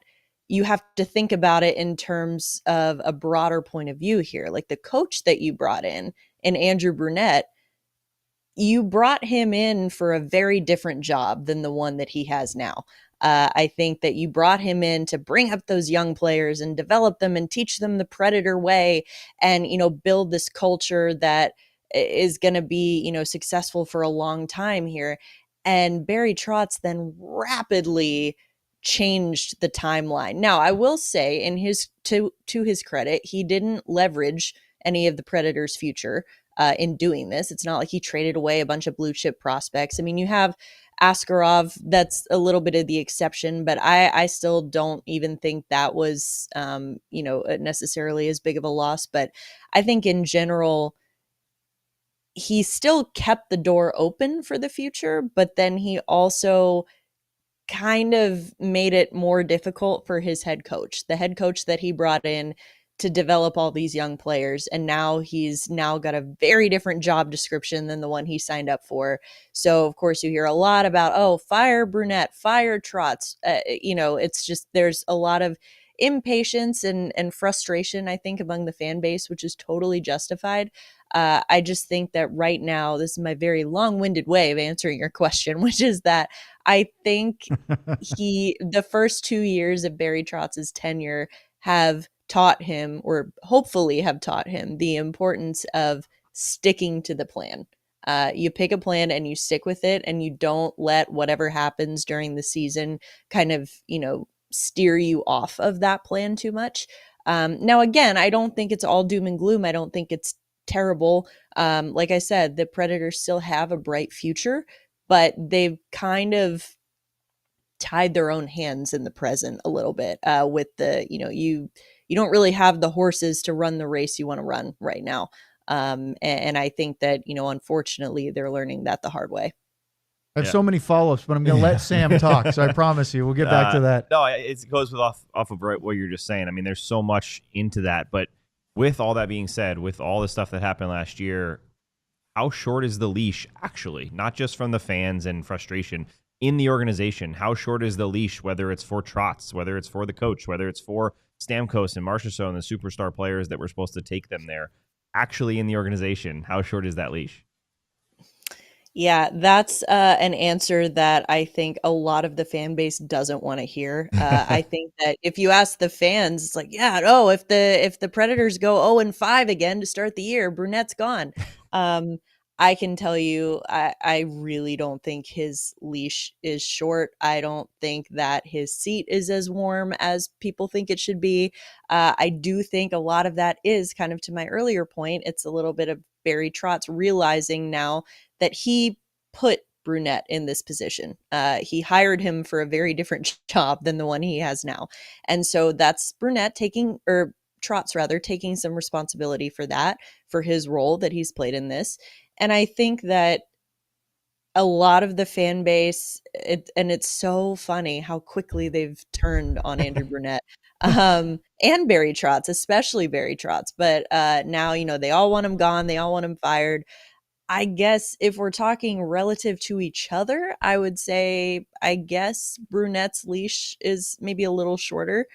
you have to think about it in terms of a broader point of view here. Like the coach that you brought in Andrew Brunette, you brought him in for a very different job than the one that he has now. I think that you brought him in to bring up those young players and develop them and teach them the Predator way and, build this culture that is going to be, successful for a long time here. And Barry Trotz then rapidly changed the timeline. Now, I will say, in to his credit, he didn't leverage any of the Predators' future in doing this. It's not like he traded away a bunch of blue chip prospects. I mean, you have Askarov, that's a little bit of the exception, but I still don't even think that was, necessarily as big of a loss. But I think in general, he still kept the door open for the future, but then he also kind of made it more difficult for his head coach, the head coach that he brought in to develop all these young players. And now he's now got a very different job description than the one he signed up for. So of course you hear a lot about, oh, fire Brunette, fire Trotz. It's just, there's a lot of impatience and frustration, I think, among the fan base, which is totally justified. I just think that right now, this is my very long-winded way of answering your question, which is that I think the first 2 years of Barry Trotz's tenure have taught him, or hopefully have taught him, the importance of sticking to the plan. You pick a plan and you stick with it, and you don't let whatever happens during the season kind of, steer you off of that plan too much. Now, again, I don't think it's all doom and gloom. I don't think it's terrible. Like I said, the Predators still have a bright future, but they've kind of tied their own hands in the present a little bit with the, you don't really have the horses to run the race you want to run right now. And I think that, unfortunately, they're learning that the hard way. I have so many follow-ups, but I'm going to let Sam talk. So I promise you, we'll get back to that. No, it goes off of what you're just saying. I mean, there's so much into that. But with all that being said, with all the stuff that happened last year, how short is the leash actually? Not just from the fans and frustration in the organization. How short is the leash, whether it's for Trotz, whether it's for the coach, whether it's for Stamkos and Marchessault and the superstar players that were supposed to take them there? Actually in the organization, how short is that leash? Yeah, that's an answer that I think a lot of the fan base doesn't want to hear. I think that if you ask the fans, it's like, yeah, oh, if the Predators go 0-5 again to start the year, Brunette's gone. I can tell you, I really don't think his leash is short. I don't think that his seat is as warm as people think it should be. I do think a lot of that is kind of, to my earlier point, it's a little bit of Barry Trotz realizing now that he put Brunette in this position. He hired him for a very different job than the one he has now. And so that's Brunette Trotz taking some responsibility for that, for his role that he's played in this. And I think that a lot of the fan base, and it's so funny how quickly they've turned on Andrew Brunette and Barry Trotz, especially Barry Trotz. But now, they all want him gone. They all want him fired. I guess if we're talking relative to each other, I would say, I guess Brunette's leash is maybe a little shorter.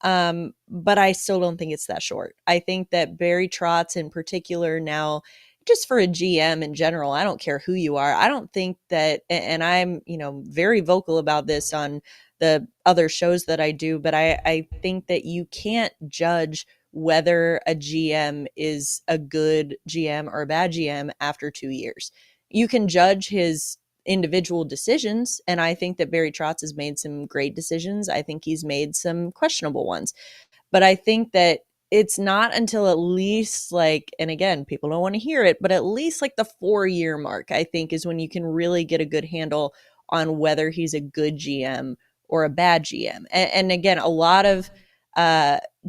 But I still don't think it's that short. I think that Barry Trotz in particular now, just for a GM in general, I don't care who you are. I don't think that, and I'm, very vocal about this on the other shows that I do, but I think that you can't judge whether a GM is a good GM or a bad GM after 2 years. You can judge his individual decisions, and I think that Barry Trotz has made some great decisions. I think he's made some questionable ones. But I think that it's not until at least and again, people don't want to hear it, but at least the 4-year mark, I think, is when you can really get a good handle on whether he's a good GM or a bad GM. And again, a lot of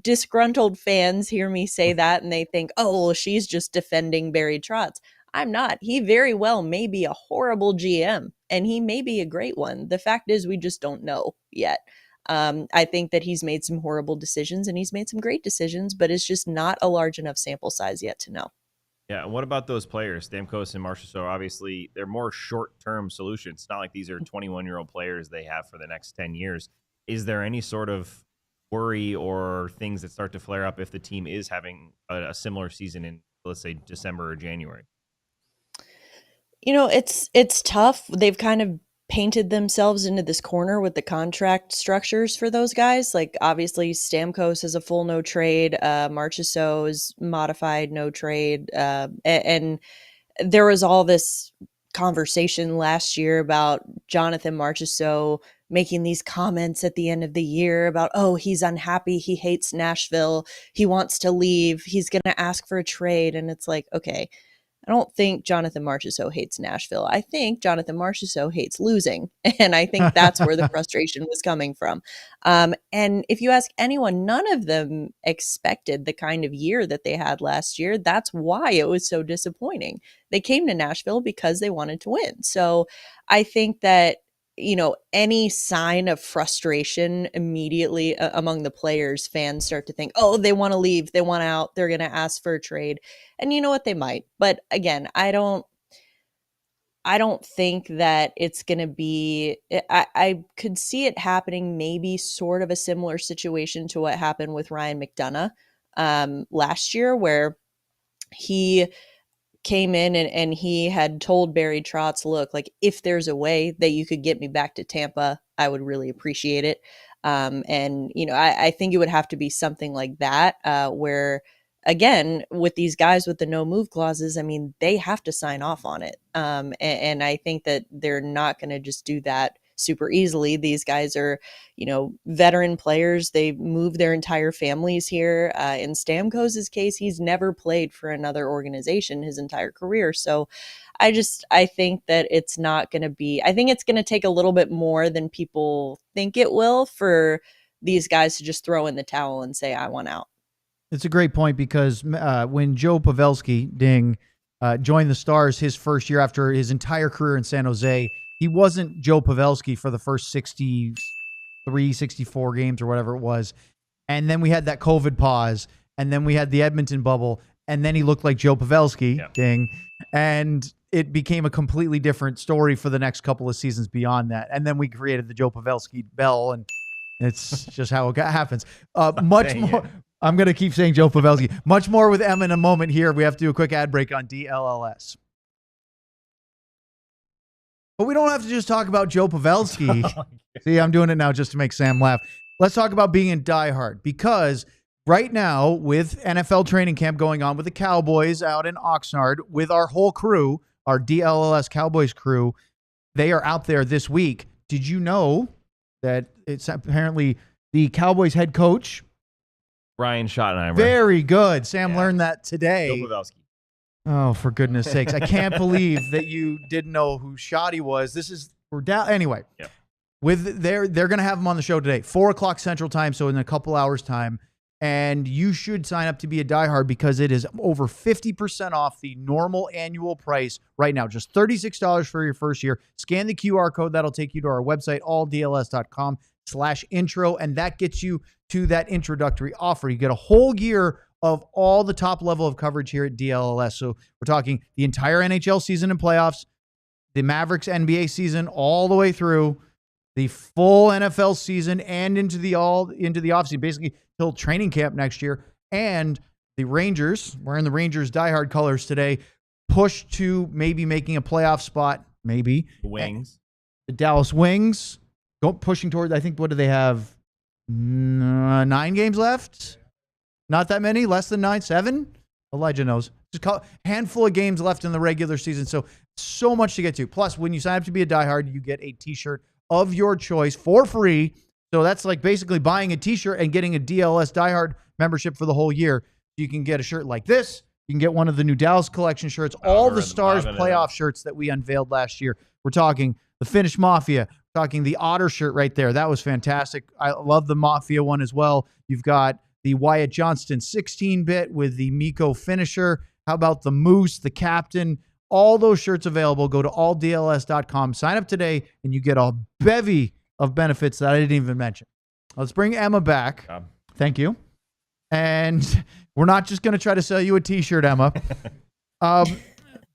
disgruntled fans hear me say that and they think, oh, well, she's just defending Barry Trotz. I'm not. He very well may be a horrible GM, and he may be a great one. The fact is, we just don't know yet. I think that he's made some horrible decisions and he's made some great decisions, but it's just not a large enough sample size yet to know. Yeah, and what about those players, Stamkos and Marchessault? Obviously, they're more short-term solutions. It's not like these are 21-year-old players they have for the next 10 years. Is there any sort of worry or things that start to flare up if the team is having a similar season in, let's say, December or January? It's tough. They've kind of painted themselves into this corner with the contract structures for those guys. Obviously Stamkos is a full no trade, Marchessault is modified no trade, and there was all this conversation last year about Jonathan Marchessault making these comments at the end of the year about, oh, he's unhappy, he hates Nashville, he wants to leave, he's going to ask for a trade. And it's like, okay, I don't think Jonathan Marchessault hates Nashville. I think Jonathan Marchessault hates losing. And I think that's where the frustration was coming from. And if you ask anyone, none of them expected the kind of year that they had last year. That's why it was so disappointing. They came to Nashville because they wanted to win. So I think that any sign of frustration immediately among the players, fans start to think, oh, they want to leave, they want out, they're going to ask for a trade. And you know what, they might. But again, I don't think that it's going to be, I could see it happening, maybe sort of a similar situation to what happened with Ryan McDonough last year, where he came in and he had told Barry Trotz, look, like, if there's a way that you could get me back to Tampa, I would really appreciate it. And, I think it would have to be something like that, where, again, with these guys with the no move clauses, I mean, they have to sign off on it. And I think that they're not going to just do that super easily. These guys are, veteran players. They move their entire families here. In Stamkos's case, he's never played for another organization his entire career. So I think that it's not going to be, I think it's going to take a little bit more than people think it will for these guys to just throw in the towel and say, I want out. It's a great point, because when Joe Pavelski, joined the Stars his first year after his entire career in San Jose, he wasn't Joe Pavelski for the first 63, 64 games or whatever it was. And then we had that COVID pause, and then we had the Edmonton bubble, and then he looked like Joe Pavelski, and it became a completely different story for the next couple of seasons beyond that. And then we created the Joe Pavelski bell, and it's just how it happens. Much more. I'm going to keep saying Joe Pavelski. Much more with Emma in a moment here. We have to do a quick ad break on DLLS. But we don't have to just talk about Joe Pavelski. See, I'm doing it now just to make Sam laugh. Let's talk about being in Diehard, because right now, with NFL training camp going on with the Cowboys out in Oxnard, with our whole crew, our DLLS Cowboys crew, they are out there this week. Did you know that it's apparently the Cowboys head coach, Ryan Schottenheimer? Very good. Sam learned that today. Joe Pavelski. Oh, for goodness sakes. I can't believe that you didn't know who Shoddy was. We're down. Anyway, they're going to have him on the show today, 4:00 Central Time, so in a couple hours time. And you should sign up to be a Diehard, because it is over 50% off the normal annual price right now. Just $36 for your first year. Scan the QR code. That'll take you to our website, alldls.com/intro. And that gets you to that introductory offer. You get a whole year of all the top level of coverage here at DLLS. So we're talking the entire NHL season and playoffs, the Mavericks NBA season all the way through, the full NFL season, and into the offseason, basically till training camp next year. And the Rangers, wearing the Rangers diehard colors today, push to maybe making a playoff spot, maybe. The Wings. The Dallas Wings pushing toward, I think, what do they have? 9 games left? Not that many, less than 9, 7? Elijah knows. Just a handful of games left in the regular season. So much to get to. Plus, when you sign up to be a diehard, you get a t-shirt of your choice for free. So that's like basically buying a t-shirt and getting a DLS diehard membership for the whole year. You can get a shirt like this. You can get one of the new Dallas collection shirts, all the Stars playoff shirts that we unveiled last year. We're talking the Finnish Mafia, talking the Otter shirt right there. That was fantastic. I love the Mafia one as well. You've got the Wyatt Johnston 16-bit with the Mikko finisher. How about the Moose, the Captain? All those shirts available. Go to alldls.com. Sign up today, and you get a bevy of benefits that I didn't even mention. Let's bring Emma back. Thank you. And we're not just going to try to sell you a t-shirt, Emma. But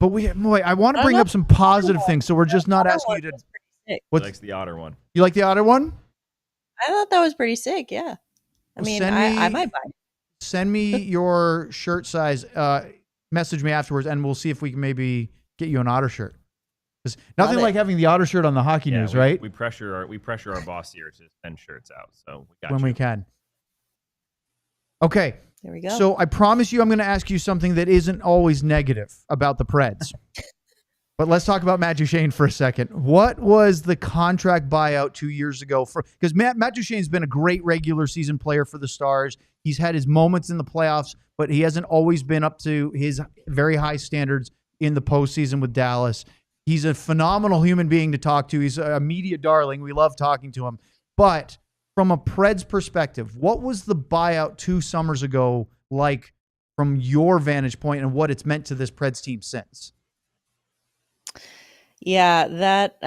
I want to bring up some positive things, so we're just not asking you to. What likes the Otter one? You like the Otter one? I thought that was pretty sick. Yeah. I mean, I might buy it. Send me your shirt size. Message me afterwards, and we'll see if we can maybe get you an Otter shirt. There's nothing like having the Otter shirt on the hockey news, right? We pressure our boss here to send shirts out, so we got when we can. Okay. There we go. So I promise you, I'm going to ask you something that isn't always negative about the Preds. But let's talk about Matt Duchene for a second. What was the contract buyout 2 years ago? Because Matt Duchene's been a great regular season player for the Stars. He's had his moments in the playoffs, but he hasn't always been up to his very high standards in the postseason with Dallas. He's a phenomenal human being to talk to. He's a media darling. We love talking to him. But from a Preds perspective, what was the buyout 2 summers ago like from your vantage point, and what it's meant to this Preds team since? Yeah, that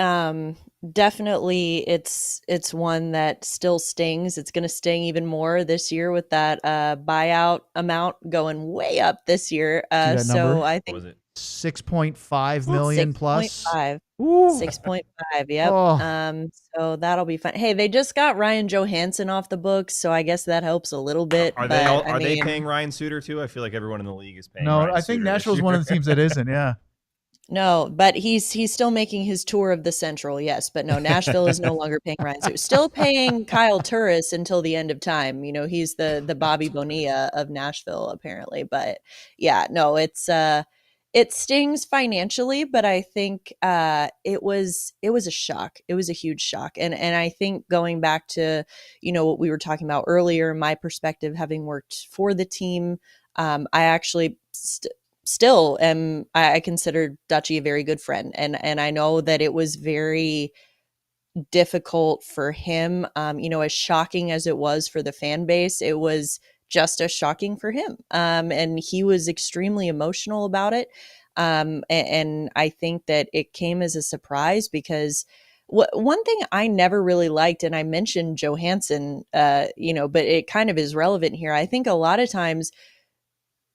Definitely, it's one that still stings. It's going to sting even more this year with that buyout amount going way up this year. See that So number? I What think was it? 6.5 million plus. 6.5. Ooh. 6.5, yep. Oh. So that'll be fun. Hey, they just got Ryan Johansson off the books, so I guess that helps a little bit. Are but I they mean, paying Ryan Suter too? I feel like everyone in the league is paying. No, Ryan I think Suter Nashville's this one year. of the teams that isn't. Yeah. no, but he's still making his tour of the Central, yes. But no, Nashville is no longer paying Ryan Suter. Still paying Kyle Turris until the end of time. You know, he's the Bobby Bonilla of Nashville, apparently. But yeah, no, it stings financially, but I think it was a shock. It was a huge shock. And I think going back to, what we were talking about earlier, my perspective having worked for the team, I actually still am. I consider Dutchie a very good friend, and I know that it was very difficult for him. As shocking as it was for the fan base, it was just as shocking for him. And he was extremely emotional about it. And I think that it came as a surprise because one thing I never really liked, and I mentioned Johansson, but it kind of is relevant here. I think a lot of times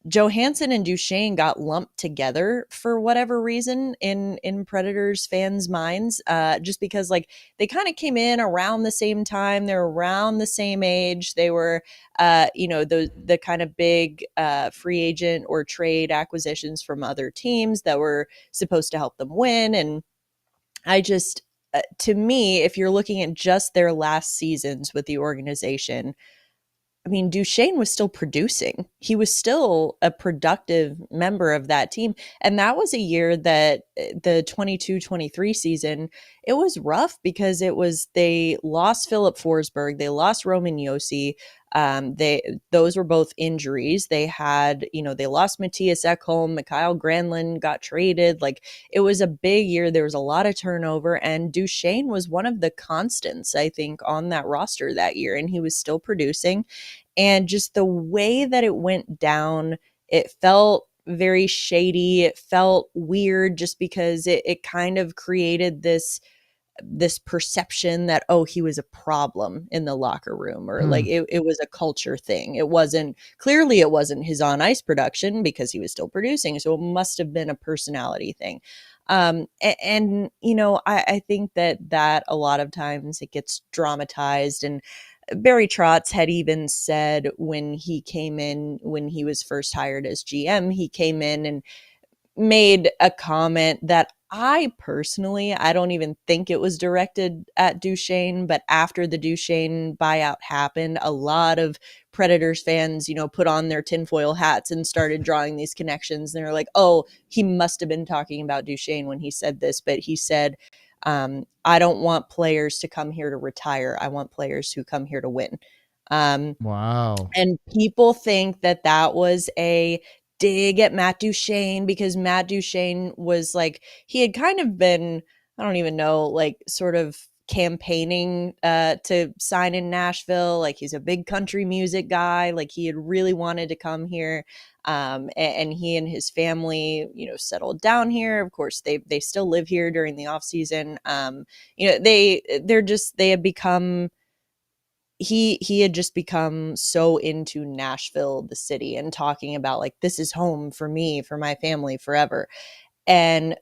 Johansson and Duchene got lumped together for whatever reason in Predators fans' minds, just because like they kind of came in around the same time, they're around the same age, they were, the kind of big free agent or trade acquisitions from other teams that were supposed to help them win, and I just, to me, if you're looking at just their last seasons with the organization, I mean, Duchene was still producing. He was still a productive member of that team. And that was a year that the 22-23 season, it was rough because they lost Philip Forsberg, they lost Roman Josi. Those were both injuries. They had, they lost Matthias Ekholm, Mikael Granlund got traded. Like it was a big year. There was a lot of turnover, and Duchene was one of the constants, I think, on that roster that year. And he was still producing. And just the way that it went down, it felt very shady. It felt weird just because it kind of created this perception that, oh, he was a problem in the locker room, or like it was a culture thing. It wasn't his on ice production because he was still producing. So it must have been a personality thing. I think that a lot of times it gets dramatized, and Barry Trotz had even said when he came in, when he was first hired as GM, he came in and made a comment that I don't even think it was directed at Duchene, but after the Duchene buyout happened, a lot of Predators fans, put on their tinfoil hats and started drawing these connections. And they're like, oh, he must have been talking about Duchene when he said this, but he said, I don't want players to come here to retire. I want players who come here to win. Wow. And people think that was a dig at Matt Duchene because Matt Duchene was like, he had kind of been, I don't even know, like sort of campaigning to sign in Nashville. Like he's a big country music guy. Like he had really wanted to come here. And he and his family, settled down here. Of course, they still live here during the off season. They had become, he had just become so into Nashville, the city, and talking about like, this is home for me, for my family forever. And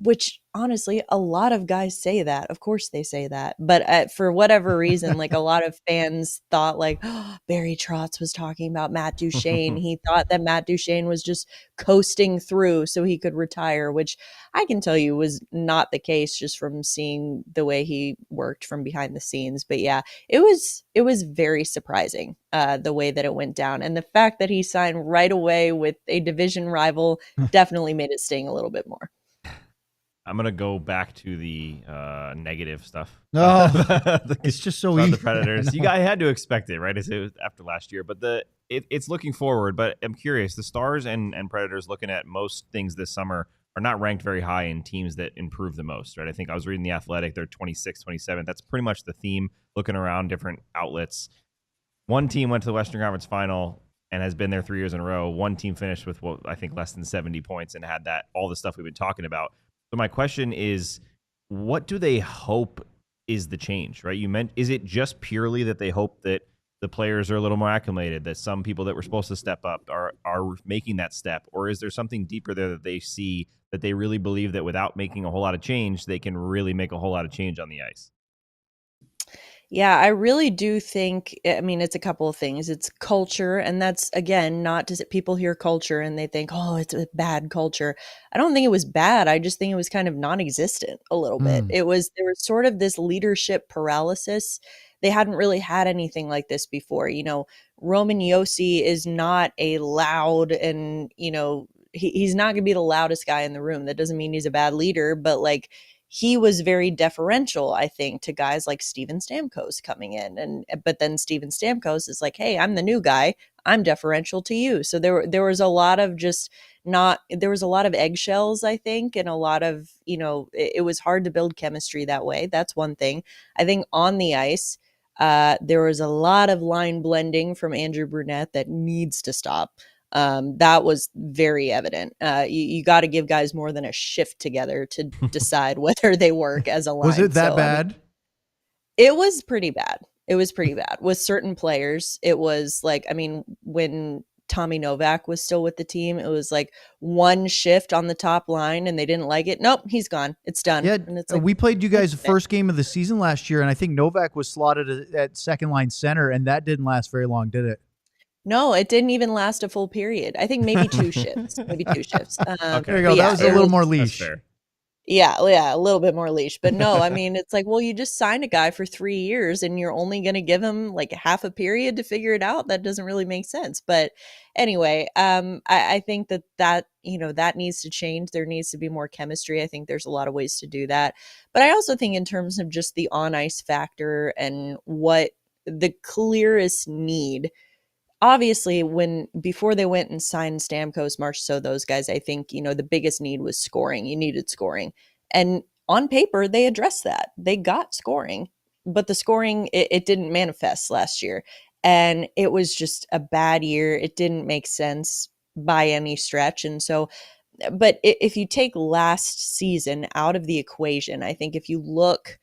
which honestly, a lot of guys say that. Of course they say that. But for whatever reason, like a lot of fans thought like, oh, Barry Trotz was talking about Matt Duchene. He thought that Matt Duchene was just coasting through so he could retire, which I can tell you was not the case just from seeing the way he worked from behind the scenes. But yeah, it was very surprising the way that it went down. And the fact that he signed right away with a division rival definitely made it sting a little bit more. I'm gonna go back to the negative stuff. No, it's just so easy. The Predators. You guys had to expect it, right? It was after last year, but it's looking forward. But I'm curious. The Stars and Predators, looking at most things this summer, are not ranked very high in teams that improve the most, right? I think I was reading The Athletic. They're 26, 27. That's pretty much the theme. Looking around different outlets, one team went to the Western Conference Final and has been there 3 years in a row. One team finished with I think less than 70 points and had all the stuff we've been talking about. So my question is, what do they hope is the change, right? Is it just purely that they hope that the players are a little more acclimated, that some people that were supposed to step up are making that step? Or is there something deeper there that they see, that they really believe that without making a whole lot of change, they can really make a whole lot of change on the ice? Yeah, I really do think, I mean, it's a couple of things. It's culture, and that's, again, not to people hear culture and they think, oh, it's a bad culture. I don't think it was bad. I just think it was kind of non-existent a little bit. Mm. There was sort of this leadership paralysis. They hadn't really had anything like this before. Roman Yossi is not a loud and, he's not going to be the loudest guy in the room. That doesn't mean he's a bad leader, but like, he was very deferential, I think, to guys like Steven Stamkos coming in. But then Steven Stamkos is like, hey, I'm the new guy. I'm deferential to you. So there was a lot of there was a lot of eggshells, I think, and a lot of, it was hard to build chemistry that way. That's one thing. I think on the ice, there was a lot of line blending from Andrew Brunette that needs to stop. That was very evident. You got to give guys more than a shift together to decide whether they work as a line. Was it that So, bad? I mean, it was pretty bad. It was pretty bad with certain players. It was like, I mean, when Tommy Novak was still with the team, it was like one shift on the top line and they didn't like it. Nope, he's gone. It's done. Yeah, and it's like, we played you guys the first game of the season last year, and I think Novak was slotted at second line center, and that didn't last very long, did it? no, it didn't even last a full period. I think maybe two shifts. Okay. There you go. That was a little more leash. That's fair. Yeah, a little bit more leash. But no, I mean, it's like, well, you just signed a guy for 3 years and you're only going to give him like half a period to figure it out. That doesn't really make sense. But anyway, I think that that needs to change. There needs to be more chemistry. I think there's a lot of ways to do that. But I also think in terms of just the on ice factor and what the clearest need, obviously before they went and signed Stamkos, Marchessault, those guys, I think, the biggest need was scoring. You needed scoring. And on paper, they addressed that. They got scoring, but the scoring, it didn't manifest last year. And it was just a bad year. It didn't make sense by any stretch. And so, but if you take last season out of the equation, I think if you look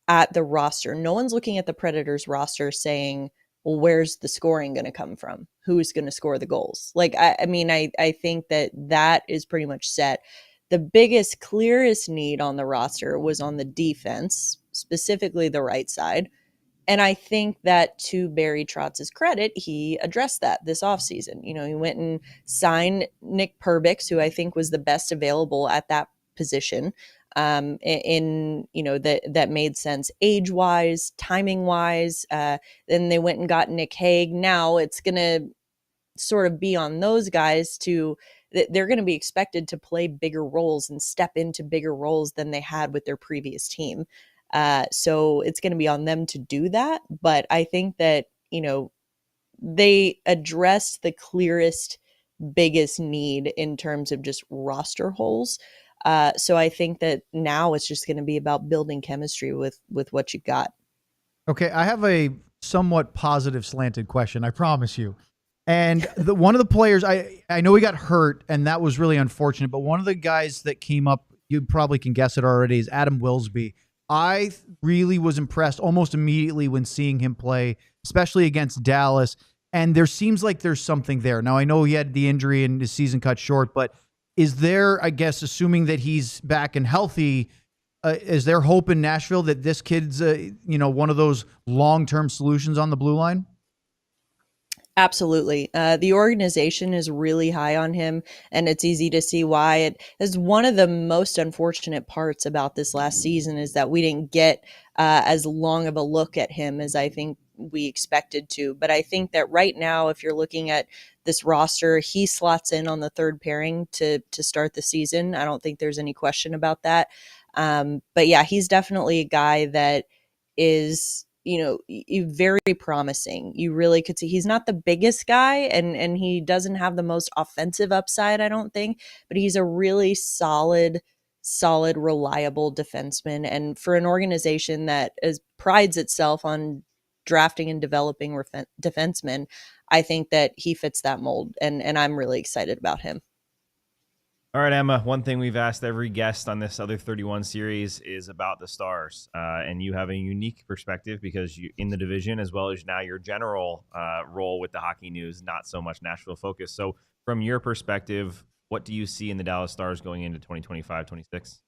at the roster, no one's looking at the Predators roster saying, well, where's the scoring going to come from? Who's going to score the goals? Like, I mean, I think that is pretty much set. The biggest, clearest need on the roster was on the defense, specifically the right side. And I think that, to Barry Trotz's credit, he addressed that this offseason. He went and signed Nick Perbix, who I think was the best available at that position. That made sense age-wise, timing-wise. Then they went and got Nick Hague. Now it's going to sort of be on those guys they're going to be expected to play bigger roles and step into bigger roles than they had with their previous team. So it's going to be on them to do that. But I think that, they addressed the clearest, biggest need in terms of just roster holes. So I think that now it's just going to be about building chemistry with what you got. Okay, I have a somewhat positive slanted question, I promise you. And one of the players, I know he got hurt, and that was really unfortunate, but one of the guys that came up, you probably can guess it already, is Adam Wilsby. I really was impressed almost immediately when seeing him play, especially against Dallas, and there seems like there's something there. Now, I know he had the injury and his season cut short, but is there, I guess, assuming that he's back and healthy, is there hope in Nashville that this kid's, one of those long-term solutions on the blue line? Absolutely. The organization is really high on him, and it's easy to see why. It is one of the most unfortunate parts about this last season is that we didn't get as long of a look at him as I think we expected to. But I think that right now, if you're looking at this roster, he slots in on the third pairing to start the season. I don't think there's any question about that. But yeah, he's definitely a guy that is very promising. You really could see he's not the biggest guy and he doesn't have the most offensive upside, I don't think, but he's a really solid, reliable defenseman. And for an organization that prides itself on drafting and developing defensemen, I think that he fits that mold, and I'm really excited about him. All right, Emma, one thing we've asked every guest on this other 31 series is about the Stars. And you have a unique perspective because you in the division, as well as now your general role with the Hockey News, not so much Nashville focus. So from your perspective, what do you see in the Dallas Stars going into 2025-26?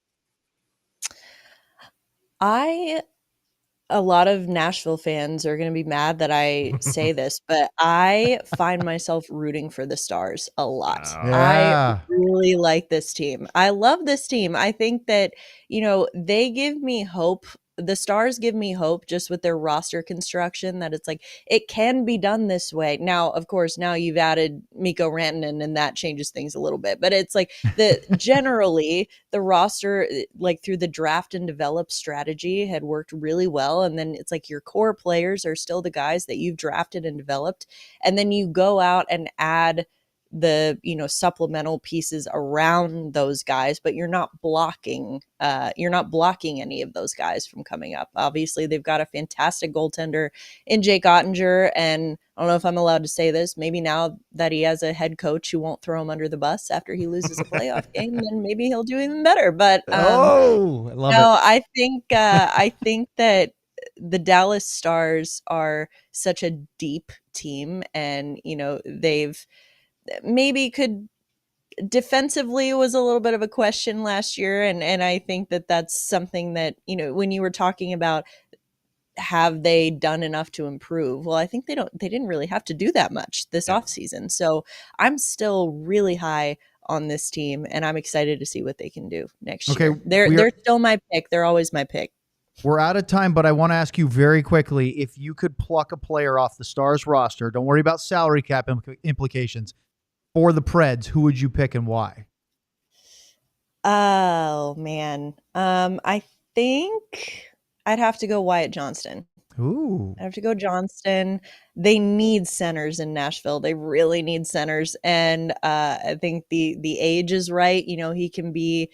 A lot of Nashville fans are going to be mad that I say this, but I find myself rooting for the Stars a lot. Wow. Yeah. I really like this team. I love this team. I think that, they give me hope. The Stars give me hope just with their roster construction that it's like, it can be done this way. Now, of course, now you've added Mikko Rantanen and that changes things a little bit, but it's like generally the roster, like through the draft and develop strategy had worked really well. And then it's like your core players are still the guys that you've drafted and developed. And then you go out and add the supplemental pieces around those guys, but you're not blocking any of those guys from coming up. Obviously they've got a fantastic goaltender in Jake Ottinger, and I don't know if I'm allowed to say this, maybe now that he has a head coach who won't throw him under the bus after he loses a playoff game, then maybe he'll do even better. But I love it. I think that the Dallas Stars are such a deep team, and they've maybe could defensively was a little bit of a question last year. And I think that that's something that, when you were talking about, have they done enough to improve? Well, I think they didn't really have to do that much this offseason. So I'm still really high on this team, and I'm excited to see what they can do next year. They're still my pick. They're always my pick. We're out of time, but I want to ask you very quickly, if you could pluck a player off the Stars roster, don't worry about salary cap implications, for the Preds, who would you pick and why? Oh, man. I think I'd have to go Wyatt Johnston. Ooh. I have to go Johnston. They need centers in Nashville. They really need centers. And I think the age is right. He can be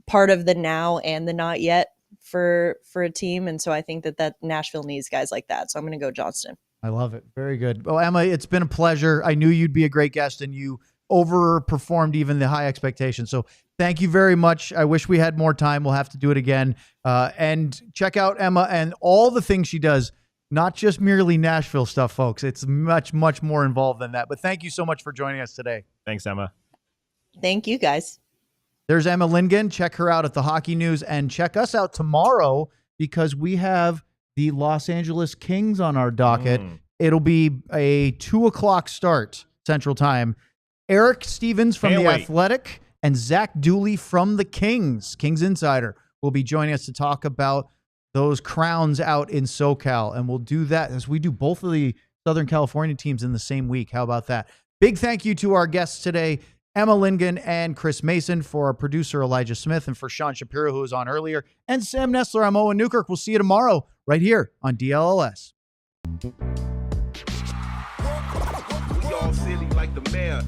part of the now and the not yet for a team. And so I think that Nashville needs guys like that. So I'm going to go Johnston. I love it. Very good. Well, Emma, it's been a pleasure. I knew you'd be a great guest, and you overperformed even the high expectations. So thank you very much. I wish we had more time. We'll have to do it again. And check out Emma and all the things she does, not just merely Nashville stuff, folks. It's much, much more involved than that. But thank you so much for joining us today. Thanks, Emma. Thank you, guys. There's Emma Lingan. Check her out at the Hockey News, and check us out tomorrow because we have the Los Angeles Kings on our docket. It'll be a 2:00 start Central Time. Eric Stevens from The Athletic and Zach Dooley from the Kings Insider, will be joining us to talk about those crowns out in SoCal. And we'll do that as we do both of the Southern California teams in the same week. How about that? Big thank you to our guests today, Emma Lingan and Chris Mason, for our producer Elijah Smith, and for Sean Shapiro, who was on earlier, and Sam Nestler. I'm Owen Newkirk. We'll see you tomorrow right here on DLLS. We all silly like the mayor.